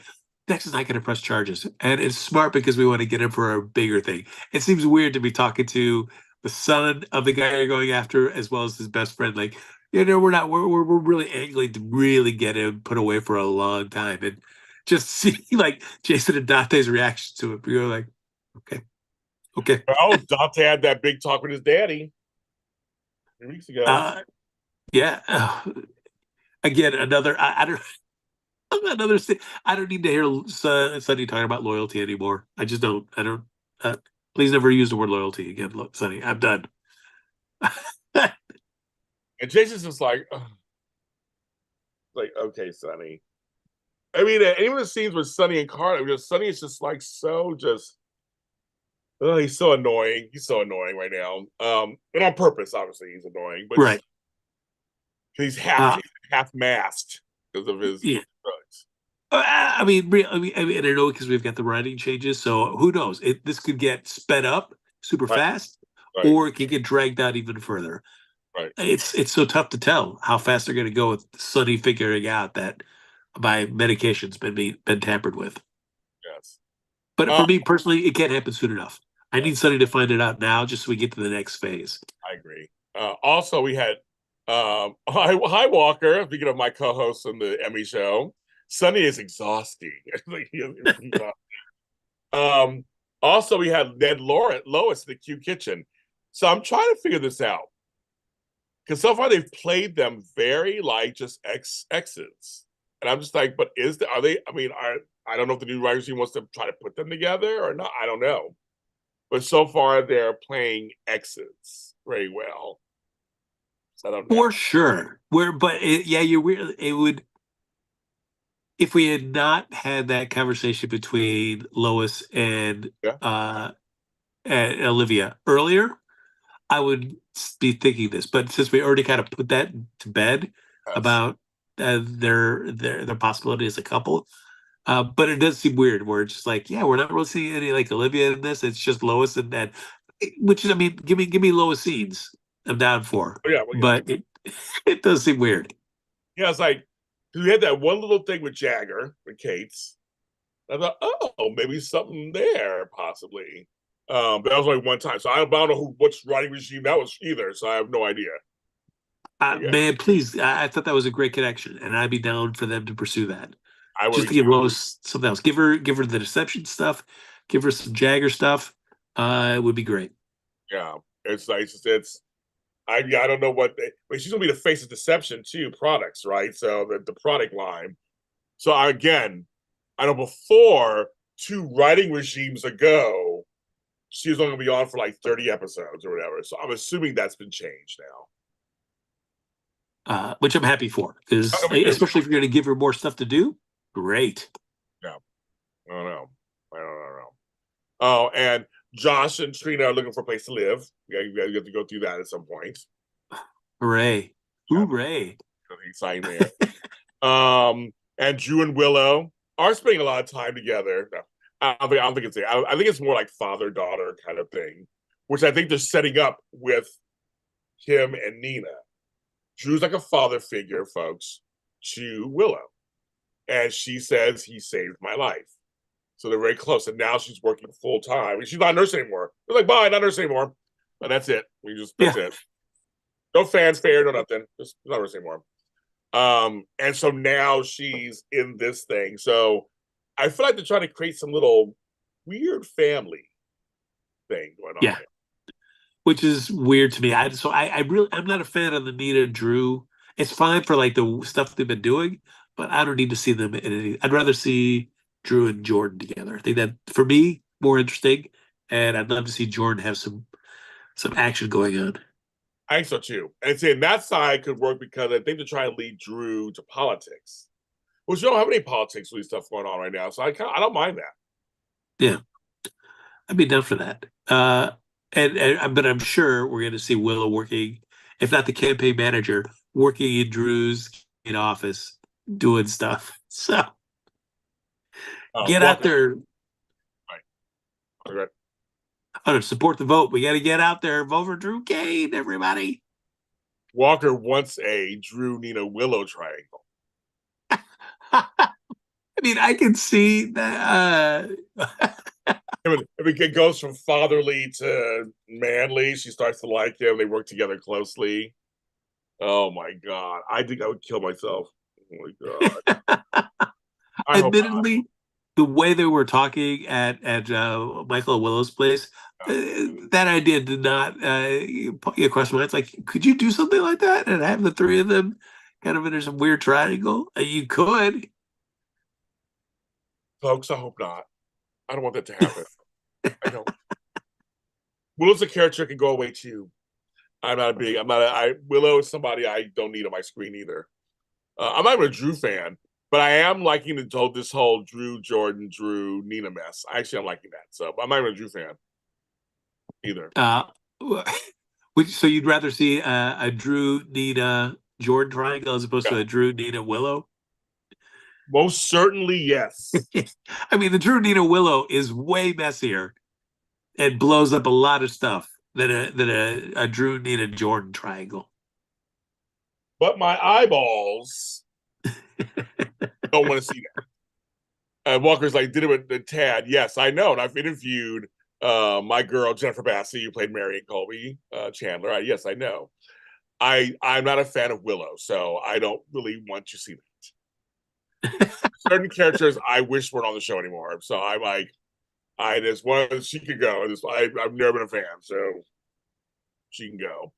Dex is not going to press charges, and it's smart because we want to get him for a bigger thing. It seems weird to be talking to the son of the guy you're going after as well as his best friend. Like, we're not. We're really angling to really get him put away for a long time, and just see like Jason and Dante's reaction to it. You're like, okay, okay. Well, Dante had that big talk with his daddy 3 weeks ago. Uh, yeah. Again, another. I don't. Another. I don't need to hear Sonny talking about loyalty anymore. I just don't. I don't. Please never use the word loyalty again, Sonny. I'm done. And Jason's just like, okay, Sonny. I mean, even the scenes with Sonny and Carly, because Sonny is just like so just. Oh, he's so annoying. He's so annoying right now. And on purpose, obviously, he's annoying, but Right. he's half masked because of his Yeah. drugs. And I know because we've got the writing changes, so who knows? This could get sped up super Right, fast, right, or it could get dragged out even further. right. It's so tough to tell how fast they're going to go with Sonny figuring out that my medication's been tampered with. Yes. But Uh, for me personally, it can't happen soon enough. I need Sonny to find it out now, just so we get to the next phase. I agree. Also, we had Hi Walker, speaking of my co-host on the Emmy show. Sunny is exhausting. Like, it's exhausting. Um, Also, we had Ned Lois in the Q Kitchen. So I'm trying to figure this out because so far they've played them very like just exes, and I'm just like, but is there, are they? I mean, I don't know if the new writers team wants to try to put them together or not. I don't know, but so far they're playing exes very well. So I don't know. For sure. Yeah, you're weird. It would if we had not had that conversation between Lois Yeah. and Olivia earlier, I would be thinking this. But since we already kind of put that to bed Yes. about their possibility as a couple, but it does seem weird where it's just like, yeah, we're not really seeing any like Olivia in this. It's just Lois and Ned, which is, I mean, give me Lois scenes. I'm down for, Oh, yeah. Well, yeah. but it does seem weird. Yeah. It's like we had that one little thing with Jagger and Kate's. I thought, oh, maybe something there possibly. But that was only one time, so I don't know which writing regime that was either. So I have no idea. But yeah, Man, please, I thought that was a great connection, and I'd be down for them to pursue that. I would Just be to give too. Lois something else. Give her the deception stuff, give her some Jagger stuff. It would be great. Yeah, it's like it's. I don't know what they. I mean, she's gonna be the face of deception too. Products, right? So the product line. So again, I know before two writing regimes ago, she was only gonna be on for like 30 episodes or whatever. So I'm assuming that's been changed now. Which I'm happy for, because Me too. especially if you're going to give her more stuff to do, great. Yeah, I don't know. I don't know. Oh, and Josh and Trina are looking for a place to live. Yeah, you have to go through that at some point. Hooray. Yeah, Hooray. exciting there. And Drew and Willow are spending a lot of time together. No, I don't think it's. I think it's more like father daughter kind of thing, which I think they're setting up with him and Nina. Drew's like a father figure, folks, to Willow, and she says he saved my life. So they're very close, and now she's working full time. She's not a nurse anymore. They're like, bye, not a nurse anymore. And that's it. That's Yeah. it. No fanfare, no nothing. Just not a nurse anymore. And so now she's in this thing. So I feel like they're trying to create some little weird family thing going on Yeah. Which is weird to me. I'm not a fan of the Nina and Drew. It's fine for like the stuff they've been doing, but I don't need to see them in any. I'd rather see Drew and Jordan together. I think that for me more interesting, and I'd love to see Jordan have some action going on. I think so too. And saying that side could work because I think they're trying to lead Drew to politics. Which you don't have any politics really stuff going on right now. So I don't mind that. Yeah, I'd be down for that. And but I'm sure we're going to see Willow working, if not the campaign manager, working in Drew's in office doing stuff. So get out Walker, there. right. Okay. To support the vote. We got to get out there, vote for Drew Kane, everybody. Walker wants a Drew Nina Willow triangle. I mean, I can see that. If it goes from fatherly to manly, she starts to like him. They work together closely. Oh my god, I think I would kill myself. Oh my god, I hope not. Admittedly, the way they were talking at Michael Willow's place, that idea did not cross my mind. It's like, could you do something like that and have the three of them kind of in some weird triangle? You could. Folks, I hope not. I don't want that to happen. I don't. Willow's a character can go away too. I'm not a big. I'm not. Willow is somebody I don't need on my screen either. I'm not even a Drew fan, but I am liking this whole Drew Jordan Drew Nina mess. Actually, I'm liking that. So I'm not even a Drew fan either. Uh, so you'd rather see a Drew Nina Jordan triangle as opposed Yeah, to a Drew Nina Willow? most certainly yes. I mean, the Drew Nina Willow is way messier and blows up a lot of stuff than a Drew Nina Jordan triangle. But my eyeballs don't want to see that. Walker's like, did it with the Tad. Yes, I know. And I've interviewed my girl, Jennifer Bassey, who played Marion Colby Chandler. Yes, I know. I'm not a fan of Willow, so I don't really want to see that. Certain characters I wish weren't on the show anymore. So I'm like, I just one she could go. I've never been a fan, so she can go.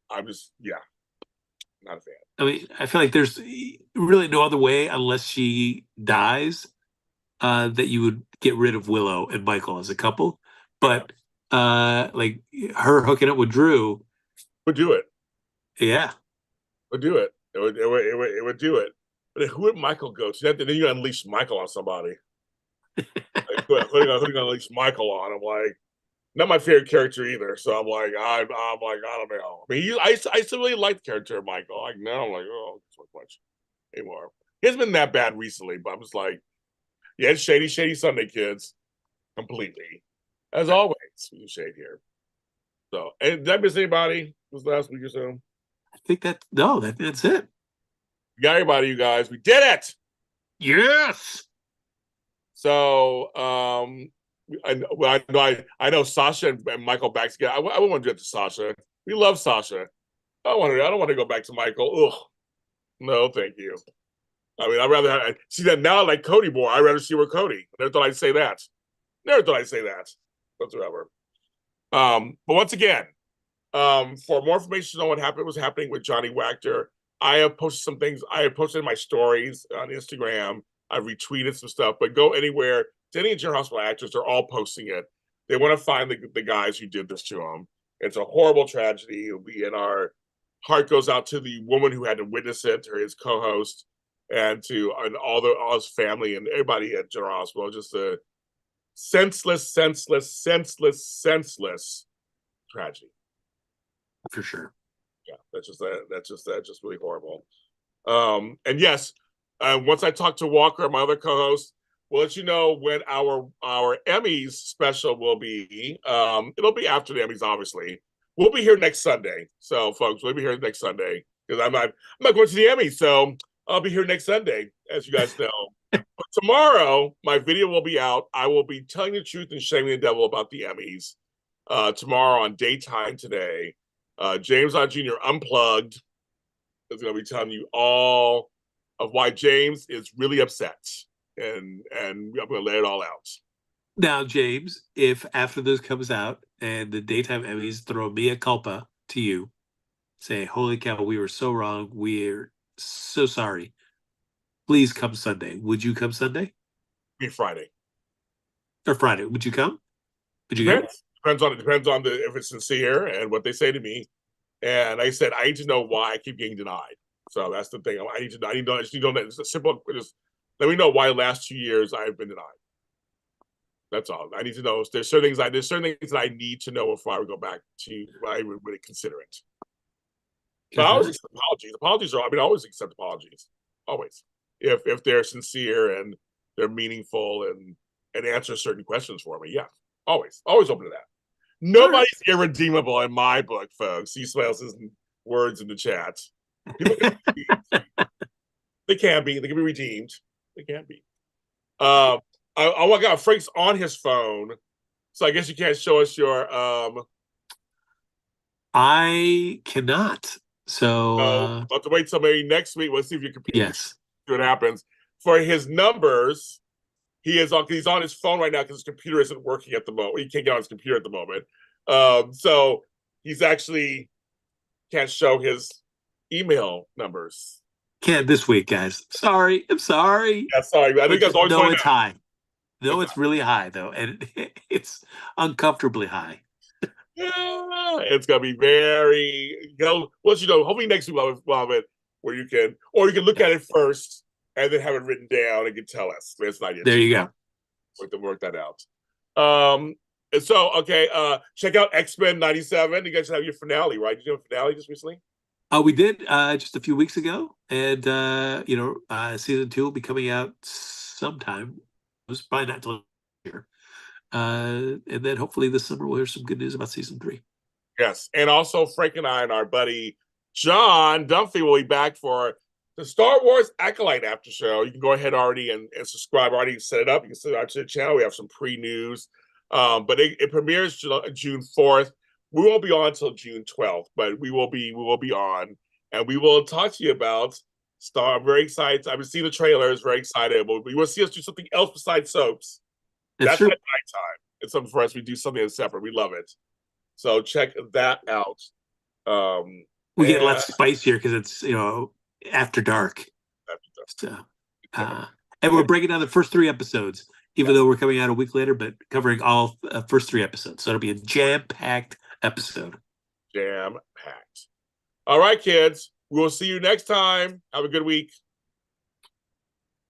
I'm just not a fan. I mean, I feel like there's really no other way unless she dies that you would get rid of Willow and Michael as a couple. But like her hooking up with Drew, Would do it. yeah, Would do it. It would do it. But who would Michael go to? Then you unleash Michael on somebody. Like, who you gonna unleash Michael on? I'm like, not my favorite character either. So I'm like, I don't know. I mean, I still really like the character of Michael. Like now, I'm like, oh, so much anymore. He hasn't been that bad recently, but I'm just like, yeah, it's shady Sunday kids, completely, as always. Shade here. So, and did I miss anybody? This last week or so? I think that's it. We got everybody, you guys. We did it. Yes. So, I know Sasha and Michael back together. I wouldn't want to do that to Sasha. We love Sasha. I don't want to go back to Michael. Ugh. No, thank you. I mean, I'd rather see that now. Like Cody more. I'd rather see her Cody. Never thought I'd say that. Never thought I'd say that whatsoever. But once again, for more information on what was happening with Johnny Wachter, I have posted some things. I have posted in my stories on Instagram. I've retweeted some stuff. But go anywhere to any General Hospital actors, they're all posting it. They want to find the guys who did this to them. It's a horrible tragedy. It'll be in our heart goes out to the woman who had to witness it, or his co-host, and all his family and everybody at General Hospital. Just a senseless tragedy. For sure. Yeah, that's just really horrible. And yes, once I talk to Walker, my other co-host, we'll let you know when our Emmys special will be. It'll be after the Emmys, obviously. We'll be here next Sunday. So, folks, we'll be here next Sunday because I'm not going to the Emmys, so I'll be here next Sunday, as you guys know. But tomorrow, my video will be out. I will be telling the truth and shaming the devil about the Emmys tomorrow on Daytime Today. James Lott Jr. Unplugged is going to be telling you all of why James is really upset, and I'm going to lay it all out. Now, James, if after this comes out and the daytime Emmys throw mea culpa to you, say, "Holy cow, we were so wrong. We're so sorry. Please come Sunday." Would you come Sunday? Be Friday or Friday? Would you come? Would you depends. Depends on if it's sincere and what they say to me. And like I said, I need to know why I keep getting denied. So that's the thing. I need to know. I just need to know. It's a simple. Just let me know why the last 2 years I've been denied. That's all. I need to know. There's certain things that I need to know before I would go back to. I would really consider it. But I always accept apologies. Apologies are. I mean, I always accept apologies. Always, if they're sincere and they're meaningful and answer certain questions for me. Yeah, always open to that. Nobody's irredeemable in my book, folks. See Swales' words in the chat. People they can be. They can be redeemed. They can be. I got Frank's on his phone, so I guess you can't show us your. I cannot. So I'll have to wait till maybe next week. We'll see if your computer. Yes. See what happens for his numbers. He's on his phone right now because his computer isn't working at the moment. He can't get on his computer at the moment. So he's actually can't show his email numbers. Can't this week, guys. Sorry. I'm sorry. Yeah, sorry. I think that's always no, it's high. No, it's really high though, and it's uncomfortably high. Yeah, it's gonna be very. Hopefully next week we'll have it where you can look at it first and then have it written down and can tell us. It's not yet. There you go. We can work that out. So okay, check out X-Men '97. You guys have your finale, right? Did you have a finale just recently? We did just a few weeks ago, and season 2 will be coming out sometime. It was probably not till here. And then hopefully this summer we'll hear some good news about season 3. Yes, and also Frank and I and our buddy John Dunphy will be back for the Star Wars Acolyte after show. You can go ahead already and subscribe. Already set it up. You can subscribe to the channel. We have some pre-news, but it premieres June 4th. We won't be on until June 12th, but we will be on, and we will talk to you about Star. I'm very excited. I've been seeing the trailers. Very excited. But we want to see us do something else besides soaps. That's That's true. at nighttime. It's something for us. We do something that's separate. We love it. So check that out. We get a lot And spicier because it's after dark. So, uh, and we're breaking down the first 3 episodes, even though we're coming out a week later, but covering all first 3 episodes. So it'll be a jam-packed episode. Jam packed. All right, kids. We'll see you next time. Have a good week.